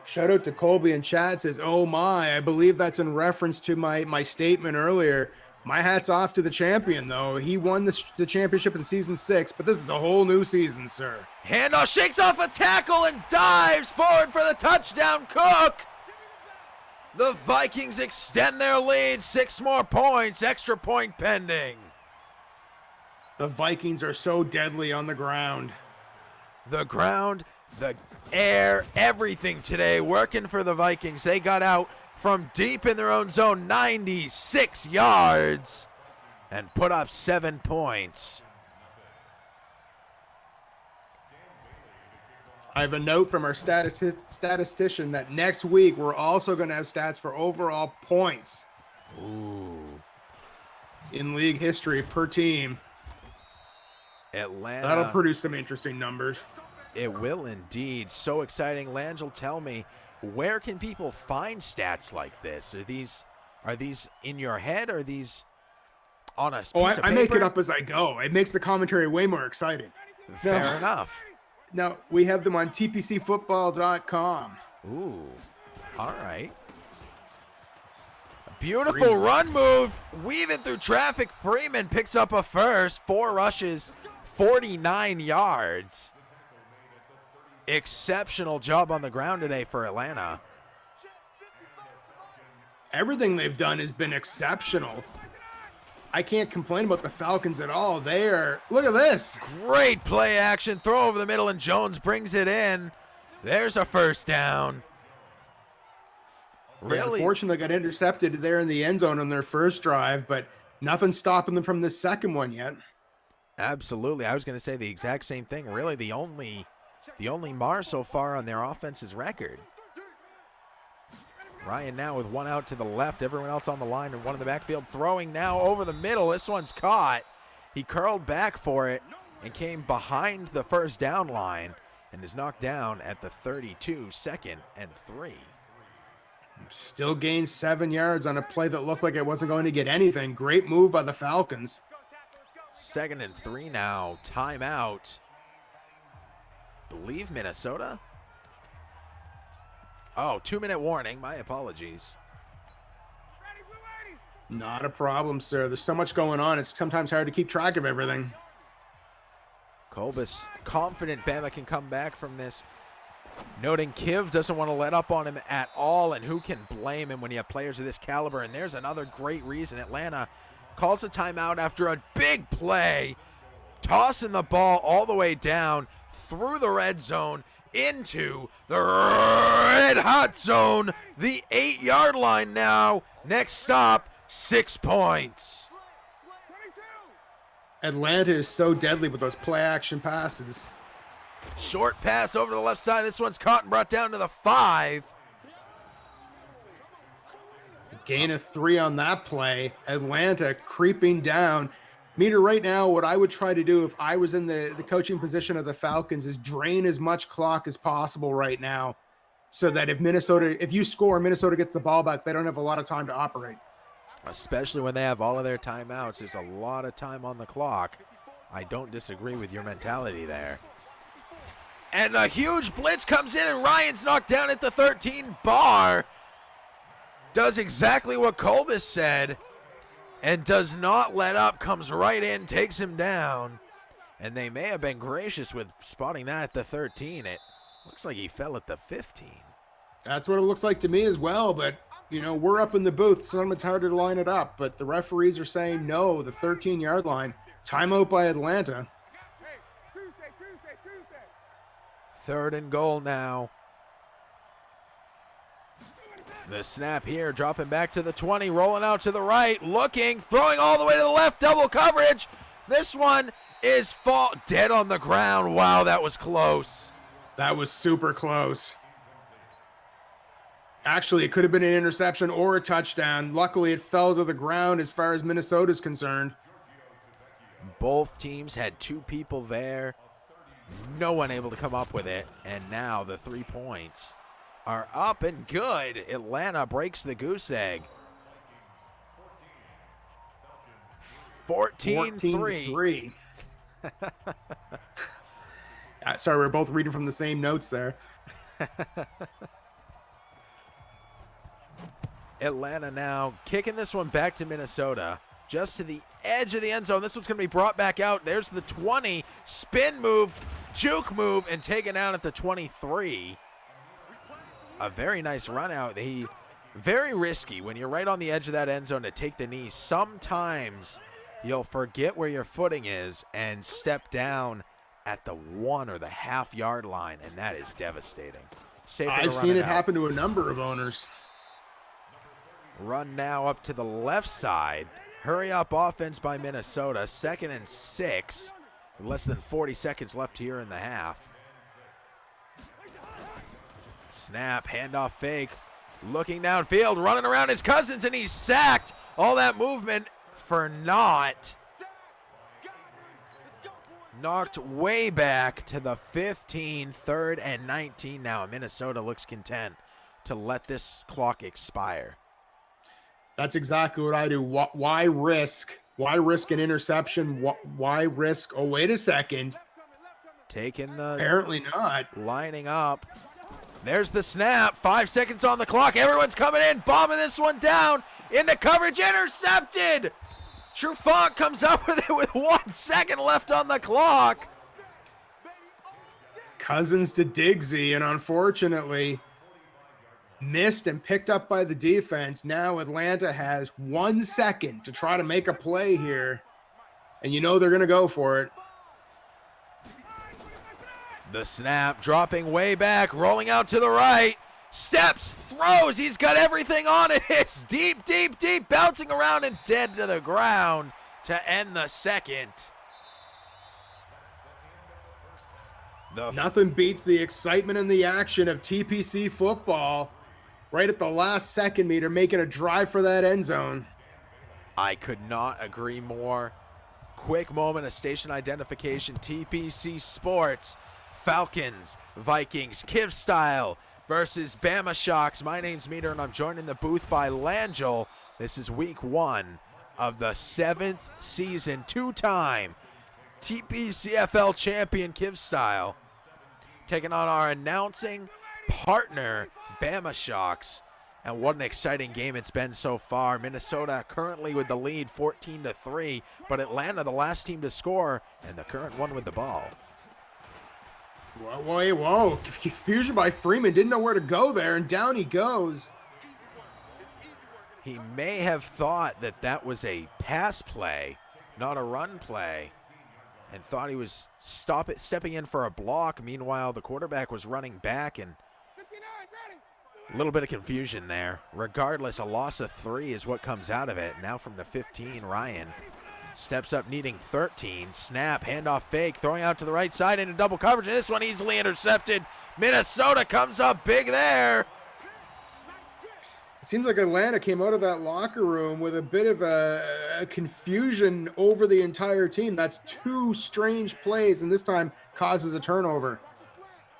Shout out to Colby in chat, says, oh my, I believe that's in reference to my statement earlier. My hat's off to the champion, though. He won the championship in season 6, but this is a whole new season, sir. Handoff, shakes off a tackle and dives forward for the touchdown. Cook. The Vikings extend their lead, 6 more points, extra point pending. The Vikings are so deadly on the ground. The ground, the air, everything today working for the Vikings. They got out from deep in their own zone, 96 yards, and put up 7 points. I have a note from our statistician that next week we're also going to have stats for overall points. Ooh. In league history per team. Atlanta. That'll produce some interesting numbers. It will indeed. So exciting. Langell, tell me, where can people find stats like this? Are these in your head? Or are these on a piece of paper? I make it up as I go. It makes the commentary way more exciting. Fair enough. Now, we have them on tpcfootball.com. Ooh, all right. Beautiful run move, weaving through traffic. Freeman picks up a first, 4 rushes, 49 yards. Exceptional job on the ground today for Atlanta. Everything they've done has been exceptional. I can't complain about the Falcons at all. Look at this. Great play action, throw over the middle, and Jones brings it in. There's a first down. Really? Unfortunately, got intercepted there in the end zone on their first drive, but nothing stopping them from this second one yet. Absolutely. I was going to say the exact same thing. Really, the only mar so far on their offense's record. Ryan now with 1 out to the left, everyone else on the line and 1 in the backfield, throwing now over the middle. This one's caught. He curled back for it and came behind the first down line and is knocked down at the 32, 2nd and 3. Still gained 7 yards on a play that looked like it wasn't going to get anything. Great move by the Falcons. 2nd and 3 now. Timeout. Believe Minnesota. Oh, 2-minute warning. My apologies. Not a problem, sir. There's so much going on. It's sometimes hard to keep track of everything. Colbus confident Bama can come back from this. Noting Kiv doesn't want to let up on him at all, and who can blame him when you have players of this caliber? And there's another great reason. Atlanta calls a timeout after a big play, tossing the ball all the way down through the red zone into the red hot zone, the 8-yard line now. Next stop, 6 points. Atlanta is so deadly with those play action passes. Short pass over to the left side. This one's caught and brought down to the 5. Gain of 3 on that play. Atlanta creeping down. Meter, right now, what I would try to do if I was in the coaching position of the Falcons is drain as much clock as possible right now, so that if you score, Minnesota gets the ball back, they don't have a lot of time to operate. Especially when they have all of their timeouts. There's a lot of time on the clock. I don't disagree with your mentality there. And a huge blitz comes in, and Ryan's knocked down at the 13. Barr does exactly what Kolbus said and does not let up, comes right in, takes him down. And they may have been gracious with spotting that at the 13. It looks like he fell at the 15. That's what it looks like to me as well, but we're up in the booth. Sometimes it's harder to line it up, but the referees are saying no, the 13-yard line. Timeout by Atlanta. Third and goal now. The snap here, dropping back to the 20, rolling out to the right, looking, throwing all the way to the left, double coverage. This one is dead on the ground. Wow, that was close. That was super close. Actually, it could have been an interception or a touchdown. Luckily, it fell to the ground as far as Minnesota's concerned. Both teams had 2 people there. No one able to come up with it. And now the 3 points are up and good. Atlanta breaks the goose egg. 14-3. Sorry, we're both reading from the same notes there. Atlanta now kicking this one back to Minnesota, just to the edge of the end zone. This one's going to be brought back out. There's the 20, spin move, juke move, and taken out at the 23. A very nice run out. Very risky when you're right on the edge of that end zone to take the knee. Sometimes you'll forget where your footing is and step down at the 1 or the half-yard line, and that is devastating. I've seen it happen to a number of owners. Run now up to the left side. Hurry up offense by Minnesota. 2nd and 6. Less than 40 seconds left here in the half. Snap, handoff fake. Looking downfield, running around his Cousins, and he's sacked. All that movement for naught. Knocked way back to the 15, 3rd and 19 now. Minnesota looks content to let this clock expire. That's exactly what I do. Why risk? Why risk an interception? Why risk? Oh, wait a second. Taking the... Apparently not. Lining up. There's the snap. 5 seconds on the clock. Everyone's coming in. Bombing this one down. Into coverage. Intercepted. Trufant comes up with it with 1 second left on the clock. Cousins to Diggsy, and unfortunately missed and picked up by the defense. Now Atlanta has 1 second to try to make a play here, and they're going to go for it. The snap, dropping way back, rolling out to the right, steps, throws, he's got everything on it. It's deep, deep, deep, bouncing around and dead to the ground to end the second. Nothing beats the excitement and the action of TPC football. Right at the last second, Meter, making a drive for that end zone. I could not agree more. Quick moment of station identification. TPC Sports, Falcons, Vikings, Kiv Style versus Bama Shocks. My name's Meter, and I'm joined in the booth by Langell. This is week 1 of the 7th season. 2-time TPCFL champion Kiv Style taking on our announcing partner, Bama Shocks. And what an exciting game it's been so far. Minnesota currently with the lead 14-3, but Atlanta the last team to score and the current one with the ball. Whoa. Confusion by Freeman. Didn't know where to go there, and down he goes. He may have thought that that was a pass play, not a run play, and thought he was stepping in for a block. Meanwhile, the quarterback was running back, and a little bit of confusion there. Regardless, a loss of 3 is what comes out of it. Now from the 15, Ryan steps up needing 13. Snap, handoff fake, throwing out to the right side into double coverage. And this one easily intercepted. Minnesota comes up big there. It seems like Atlanta came out of that locker room with a bit of a confusion over the entire team. That's 2 strange plays, and this time causes a turnover.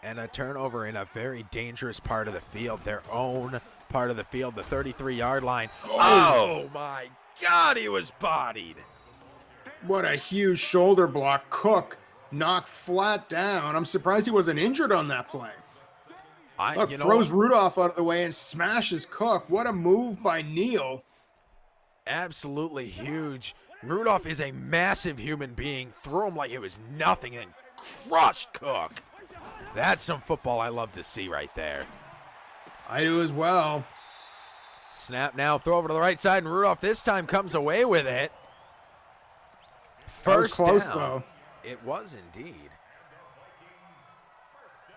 And a turnover in a very dangerous part of the field, their own part of the field, the 33-yard line. Oh my God, he was bodied. What a huge shoulder block. Cook knocked flat down. I'm surprised he wasn't injured on that play. Look, throws Rudolph out of the way and smashes Cook. What a move by Neal. Absolutely huge. Rudolph is a massive human being. Threw him like it was nothing and crushed Cook. That's some football I love to see right there. I do as well. Snap now, throw over to the right side, and Rudolph this time comes away with it. That was close, down. though. It was indeed.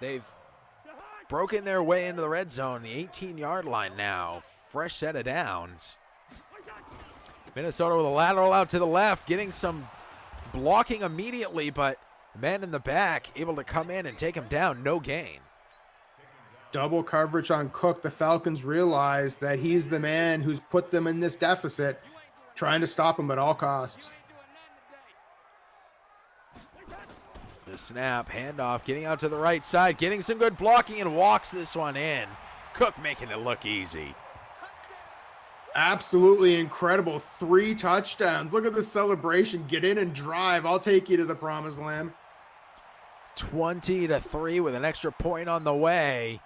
They've broken their way into the red zone, the 18-yard line now. Fresh set of downs. Minnesota with a lateral out to the left, getting some blocking immediately, but the man in the back able to come in and take him down, no gain. Double coverage on Cook. The Falcons realize that he's the man who's put them in this deficit, trying to stop him at all costs. The snap, handoff, getting out to the right side, getting some good blocking and walks this one in. Cook making it look easy. Absolutely incredible. 3 touchdowns. Look at the celebration. Get in and drive. I'll take you to the promised land. 20-3 with an extra point on the way.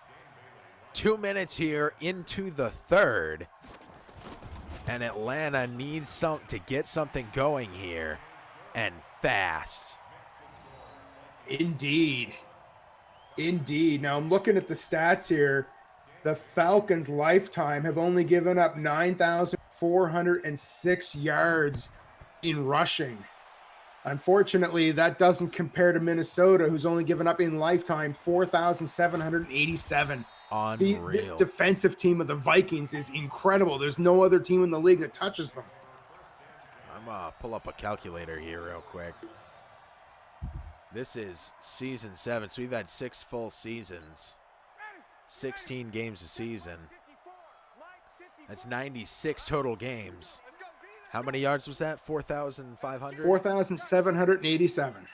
2 minutes here into the third. And Atlanta needs to get something going here, and fast. Indeed. Now I'm looking at the stats here. The Falcons' lifetime have only given up 9,406 yards in rushing. Unfortunately, that doesn't compare to Minnesota, who's only given up in lifetime 4,787. Unreal. This defensive team of the Vikings is incredible. There's no other team in the league that touches them. I'm going to pull up a calculator here real quick. This is season 7, so we've had 6 full seasons. 16 games a season. That's 96 total games. How many yards was that? 4,500? 4,787.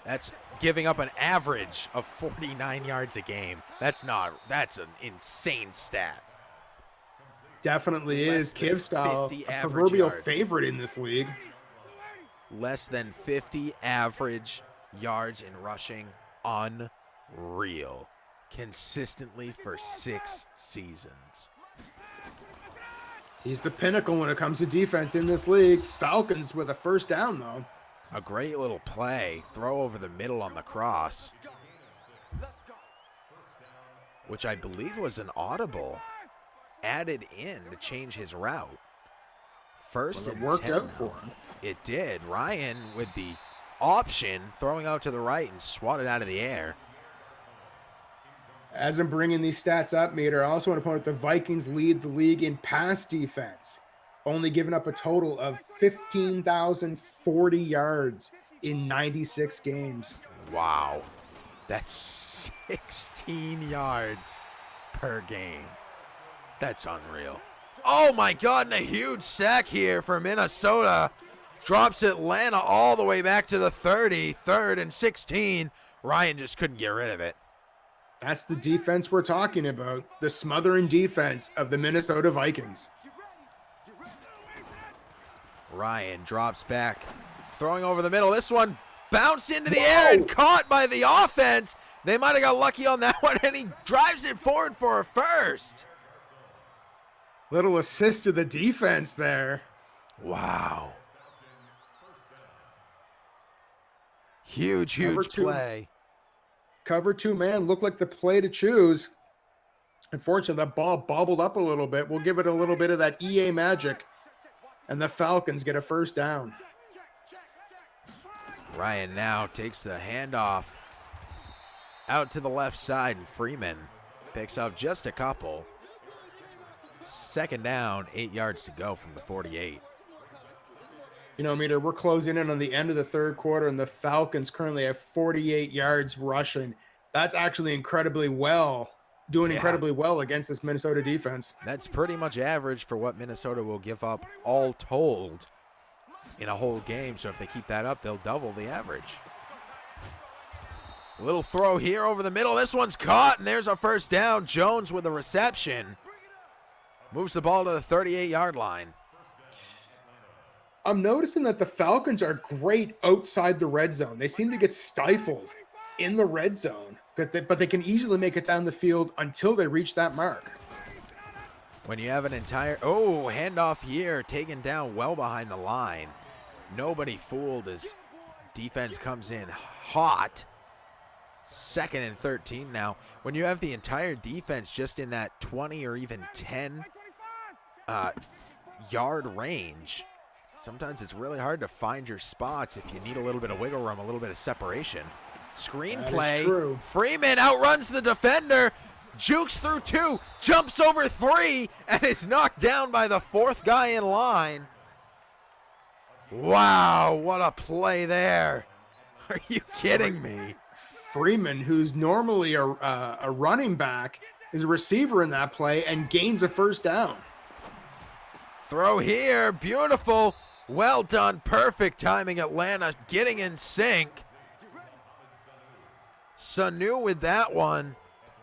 That's giving up an average of 49 yards a game. That's an insane stat. Definitely is. Kivstyle, 50 a average proverbial yards. favorite in this league. Less than 50 average yards in rushing. Unreal. Consistently for 6 seasons. He's the pinnacle when it comes to defense in this league. Falcons with a first down, though. A great little play. Throw over the middle on the cross, which I believe was an audible added in to change his route. First and 10. It worked out for him. It did. Ryan with the option, throwing out to the right and swatted out of the air. As I'm bringing these stats up, Meter, I also want to point out the Vikings lead the league in pass defense, only giving up a total of 15,040 yards in 96 games. Wow. That's 16 yards per game. That's unreal. Oh, my God, and a huge sack here for Minnesota. Drops Atlanta all the way back to the 30, 3rd and 16. Ryan just couldn't get rid of it. That's the defense we're talking about, the smothering defense of the Minnesota Vikings. Ryan drops back, throwing over the middle. This one bounced into the air and caught by the offense. They might have got lucky on that one, and he drives it forward for a first. Little assist to the defense there. Wow. Huge play. Cover 2 man looked like the play to choose. Unfortunately, that ball bobbled up a little bit. We'll give it a little bit of that EA magic. And the Falcons get a first down. Ryan now takes the handoff out to the left side, and Freeman picks up just a couple. Second down, 8 yards to go from the 48. You know, Meter, we're closing in on the end of the third quarter, and the Falcons currently have 48 yards rushing. That's actually incredibly well, incredibly well against this Minnesota defense. That's pretty much average for what Minnesota will give up all told in a whole game. So if they keep that up, they'll double the average. A little throw here over the middle. This one's caught, and there's a first down. Jones with a reception. Moves the ball to the 38-yard line. I'm noticing that the Falcons are great outside the red zone. They seem to get stifled in the red zone, but they can easily make it down the field until they reach that mark. When you have an entire, handoff here, taken down well behind the line. Nobody fooled as defense comes in hot. 2nd and 13 now. When you have the entire defense just in that 20 or even 10 yard range, sometimes it's really hard to find your spots if you need a little bit of wiggle room, a little bit of separation. Screen play. Freeman outruns the defender, jukes through 2, jumps over 3, and is knocked down by the 4th guy in line. Wow, what a play there. Are you kidding me? Freeman, who's normally a running back, is a receiver in that play and gains a first down. Throw here, beautiful. Well done, perfect timing. Atlanta getting in sync. Sanu with that one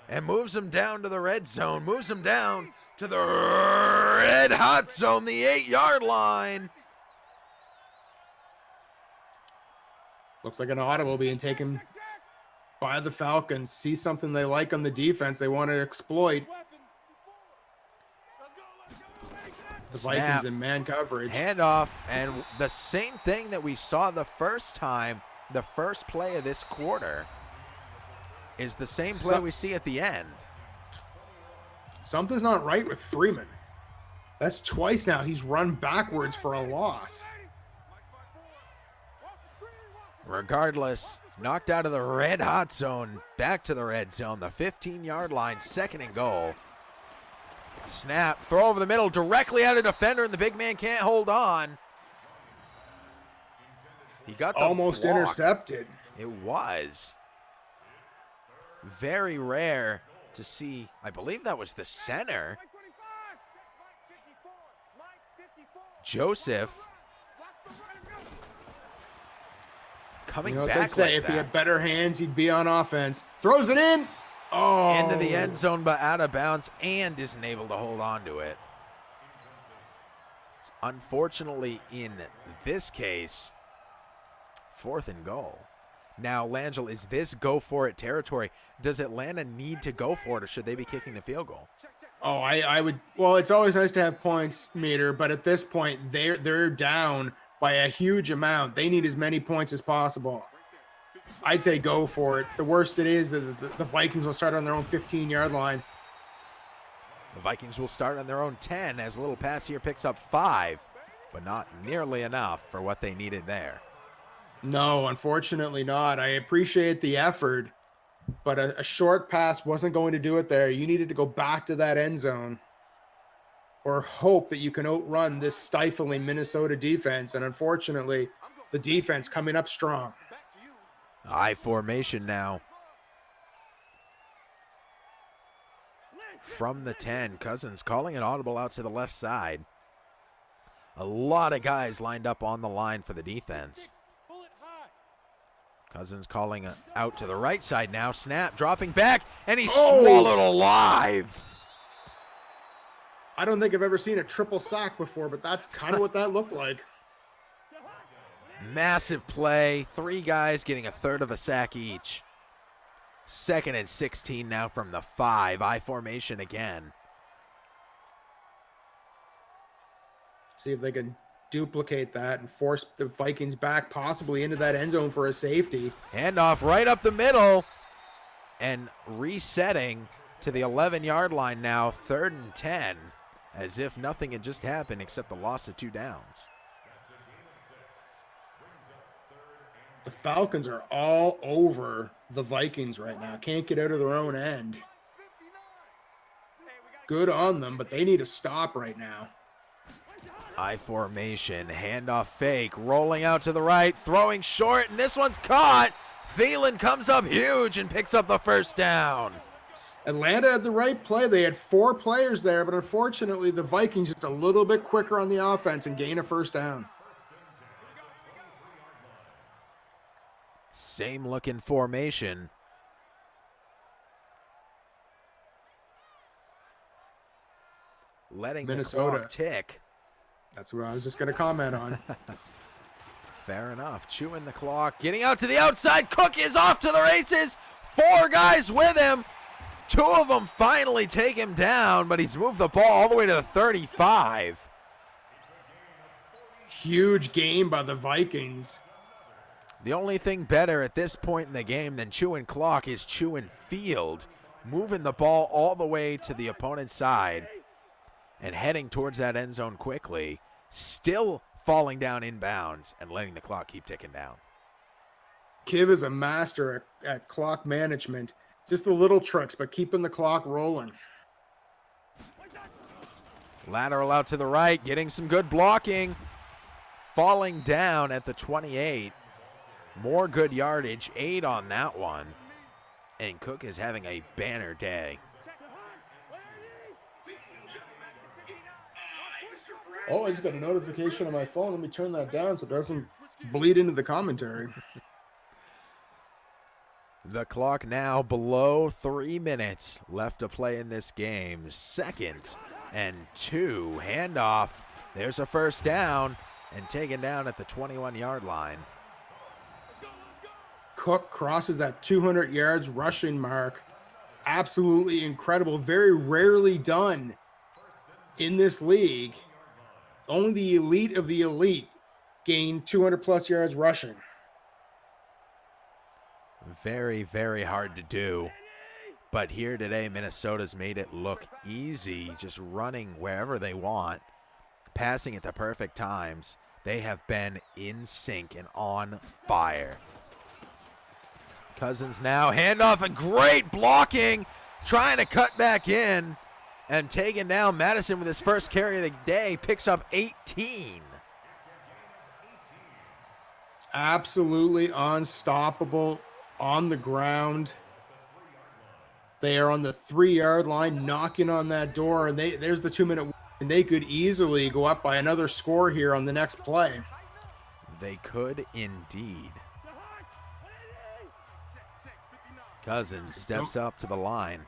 and moves him down to the red zone, moves him down to the red hot zone, the 8-yard line. Looks like an audible being taken by the Falcons. See something they like on the defense they want to exploit. The Vikings in man coverage. Handoff, and the same thing that we saw the first time, the first play of this quarter, is the same play we see at the end. Something's not right with Freeman. That's twice now he's run backwards for a loss. Regardless, knocked out of the red hot zone, back to the red zone, the 15-yard line, 2nd and goal. Snap, throw over the middle, directly at a defender, and the big man can't hold on. He got the almost block. Intercepted. It was. Very rare to see. I believe that was the center. Joseph. Coming back they say, like if that. he had better hands, he'd be on offense. Throws it in. Oh. Into the end zone, but out of bounds, and isn't able to hold on to it. Unfortunately, in this case, 4th and goal. Now, Langell, is this go-for-it territory? Does Atlanta need to go for it, or should they be kicking the field goal? Oh, I would. Well, it's always nice to have points, Meter, but at this point, they're down by a huge amount. They need as many points as possible. I'd say go for it. The worst it is, the Vikings will start on their own 15-yard line. The Vikings will start on their own 10 as a little pass here picks up 5, but not nearly enough for what they needed there. No, unfortunately not. I appreciate the effort, but a short pass wasn't going to do it there. You needed to go back to that end zone or hope that you can outrun this stifling Minnesota defense. And unfortunately, the defense coming up strong. I formation now. From the 10, Cousins calling an audible out to the left side. A lot of guys lined up on the line for the defense. Cousins calling out to the right side now. Snap, dropping back, and he's swallowed alive. I don't think I've ever seen a triple sack before, but that's kind of what that looked like. Massive play. 3 guys getting a third of a sack each. 2nd and 16 now from the 5. I formation again. See if they can duplicate that and force the Vikings back possibly into that end zone for a safety. Handoff right up the middle and resetting to the 11-yard line now, 3rd and 10, as if nothing had just happened except the loss of 2 downs. The Falcons are all over the Vikings right now. Can't get out of their own end. Good on them, but they need to stop right now. I formation, handoff fake, rolling out to the right, throwing short, and this one's caught. Thielen comes up huge and picks up the 1st down. Atlanta had the right play. They had 4 players there, but unfortunately the Vikings just a little bit quicker on the offense and gain a 1st down. Same looking formation. Letting Minnesota the clock tick. That's what I was just going to comment on. Fair enough. Chewing the clock. Getting out to the outside. Cook is off to the races. 4 guys with him. 2 of them finally take him down, but he's moved the ball all the way to the 35. Huge game by the Vikings. The only thing better at this point in the game than chewing clock is chewing field. Moving the ball all the way to the opponent's side and heading towards that end zone quickly. Still falling down inbounds and letting the clock keep ticking down. Kiv is a master at clock management. Just the little tricks, but keeping the clock rolling. Lateral out to the right, getting some good blocking. Falling down at the 28. More good yardage, 8 on that one. And Cook is having a banner day. Oh, I just got a notification on my phone. Let me turn that down so it doesn't bleed into the commentary. The clock now below 3 minutes left to play in this game. 2nd and 2. Handoff. There's a 1st down and taken down at the 21-yard line. Cook crosses that 200 yards rushing mark. Absolutely incredible. Very rarely done in this league. Only the elite of the elite gain 200-plus yards rushing. Very, very hard to do. But here today, Minnesota's made it look easy, just running wherever they want, passing at the perfect times. They have been in sync and on fire. Cousins now, handoff and great blocking, trying to cut back in and taking down Madison with his 1st carry of the day, picks up 18. Absolutely unstoppable on the ground. They are on the 3-yard line, knocking on that door, and there's the 2-minute, and they could easily go up by another score here on the next play. They could indeed. Cousins steps up to the line.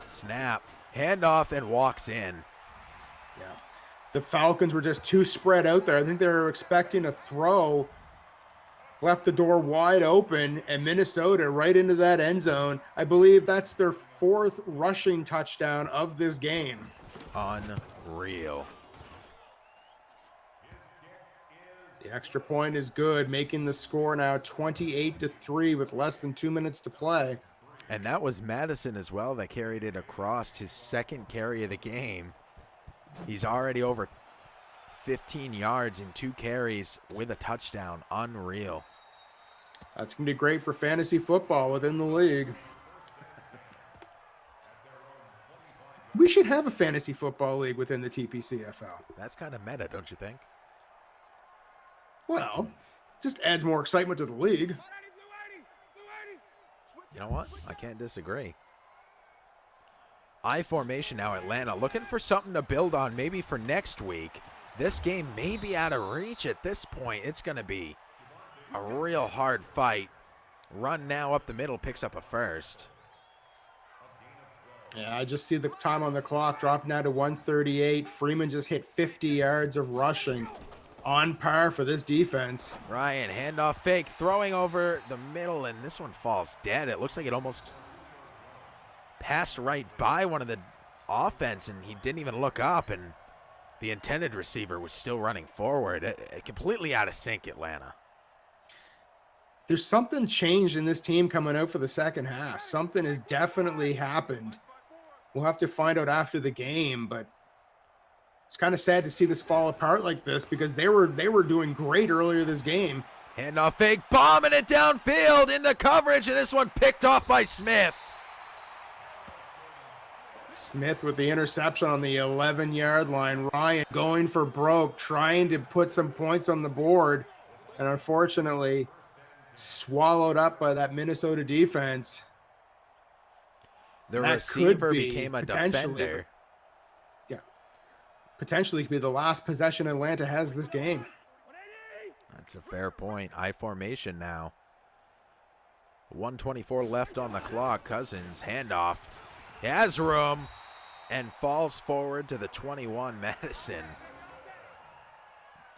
Snap, handoff, and walks in. Yeah. The Falcons were just too spread out there. I think they were expecting a throw. Left the door wide open, and Minnesota right into that end zone. I believe that's their 4th rushing touchdown of this game. Unreal. The extra point is good, making the score now 28-3 with less than 2 minutes to play. And that was Madison as well that carried it across, his 2nd carry of the game. He's already over 15 yards in 2 carries with a touchdown. Unreal. That's going to be great for fantasy football within the league. We should have a fantasy football league within the TPCFL. That's kind of meta, don't you think? Well, just adds more excitement to the league. You know what? I can't disagree. I formation now, Atlanta, looking for something to build on maybe for next week. This game may be out of reach at this point. It's going to be a real hard fight. Run now up the middle, picks up a 1st. Yeah, I just see the time on the clock dropping now to 138. Freeman just hit 50 yards of rushing. On par for this defense. Ryan, handoff fake, throwing over the middle, and this one falls dead. It looks like it almost passed right by one of the offense, and he didn't even look up, and The intended receiver was still running forward. Completely out of sync, Atlanta. There's something changed in this team coming out for the second half. Something has definitely happened. We'll have to find out after the game, but it's kind of sad to see this fall apart like this because they were doing great earlier this game. Handoff fake, bombing it downfield into coverage, and this one picked off by Smith. Smith with the interception on the 11-yard line. Ryan going for broke, trying to put some points on the board, and unfortunately swallowed up by that Minnesota defense. The receiver became a defender. Yeah. Potentially could be the last possession Atlanta has this game. That's a fair point. I formation now. 1:24 left on the clock. Cousins, handoff. He has room and falls forward to the 21. Madison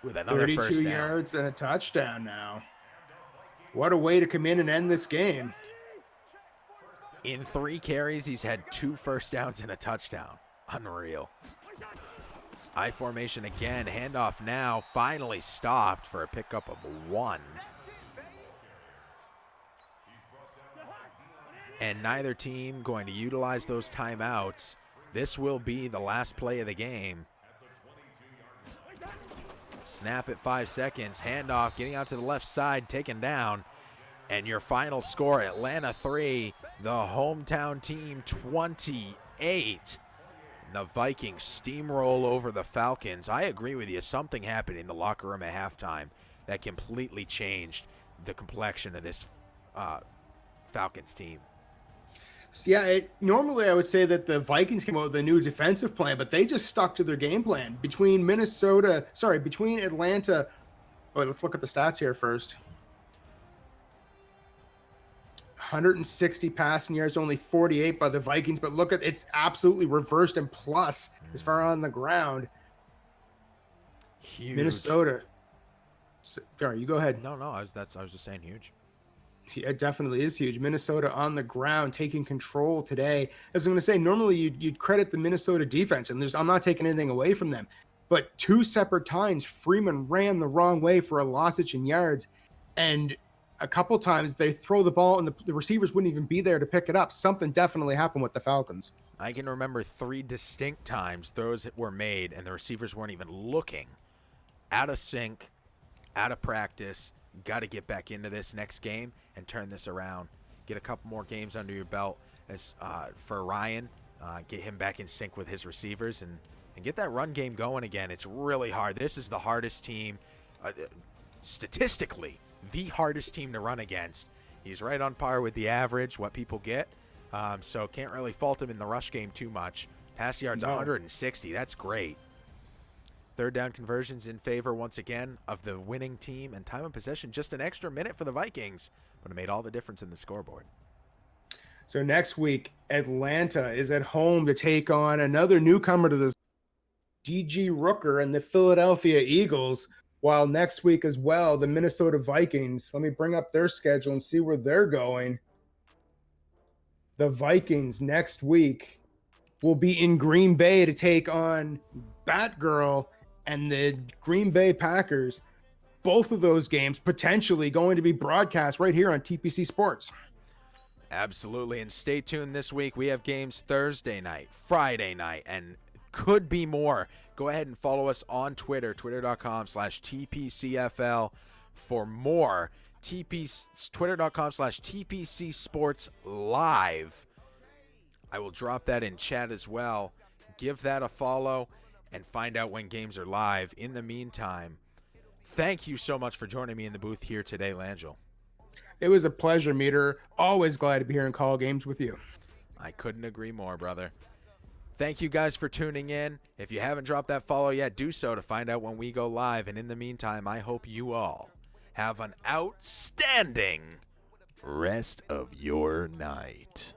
with another 32 first down. yards and a touchdown now. What a way to come in and end this game. In 3 carries, he's had 2 first downs and a touchdown. Unreal. I formation again. Handoff now. Finally stopped for a pickup of 1. And neither team going to utilize those timeouts. This will be the last play of the game. Snap at 5 seconds. Handoff getting out to the left side, taken down. And your final score, Atlanta 3, the hometown team 28. The Vikings steamroll over the Falcons. I agree with you. Something happened in the locker room at halftime that completely changed the complexion of this Falcons team. So yeah, normally I would say that the Vikings came out with a new defensive plan, but they just stuck to their game plan. Between Atlanta. Oh, let's look at the stats here first. 160 passing yards, only 48 by the Vikings, but look at it's absolutely reversed and plus as far on the ground. Huge. Minnesota. Sorry, you go ahead. No, I was just saying huge. Yeah, it definitely is huge. Minnesota on the ground taking control today. As I'm going to say, normally you'd credit the Minnesota defense, and I'm not taking anything away from them. But 2 separate times, Freeman ran the wrong way for a lossage in yards, and a couple times they throw the ball and the receivers wouldn't even be there to pick it up. Something definitely happened with the Falcons. I can remember 3 distinct times throws were made and the receivers weren't even looking. Out of sync, out of practice. Got to get back into this next game and turn this around. Get a couple more games under your belt as for Ryan. Get him back in sync with his receivers and get that run game going again. It's really hard. This is the hardest team, statistically, the hardest team to run against. He's right on par with the average, what people get. So can't really fault him in the rush game too much. Pass yards 160. That's great. 3rd down conversions in favor once again of the winning team, and time of possession just an extra minute for the Vikings, but it made all the difference in the scoreboard. So next week, Atlanta is at home to take on another newcomer to the DG Rooker and the Philadelphia Eagles, while next week as well, the Minnesota Vikings. Let me bring up their schedule and see where they're going. The Vikings next week will be in Green Bay to take on Batgirl and the Green Bay Packers. Both of those games potentially going to be broadcast right here on TPC Sports. Absolutely, and stay tuned this week. We have games Thursday night, Friday night, and could be more. Go ahead and follow us on Twitter, twitter.com/TPCFL for more. Twitter.com/TPC Sports Live. I will drop that in chat as well. Give that a follow and find out when games are live. In the meantime, thank you so much for joining me in the booth here today, Langell. It was a pleasure, Meter. Always glad to be here and call games with you. I couldn't agree more, brother. Thank you guys for tuning in. If you haven't dropped that follow yet, do so to find out when we go live. And in the meantime, I hope you all have an outstanding rest of your night.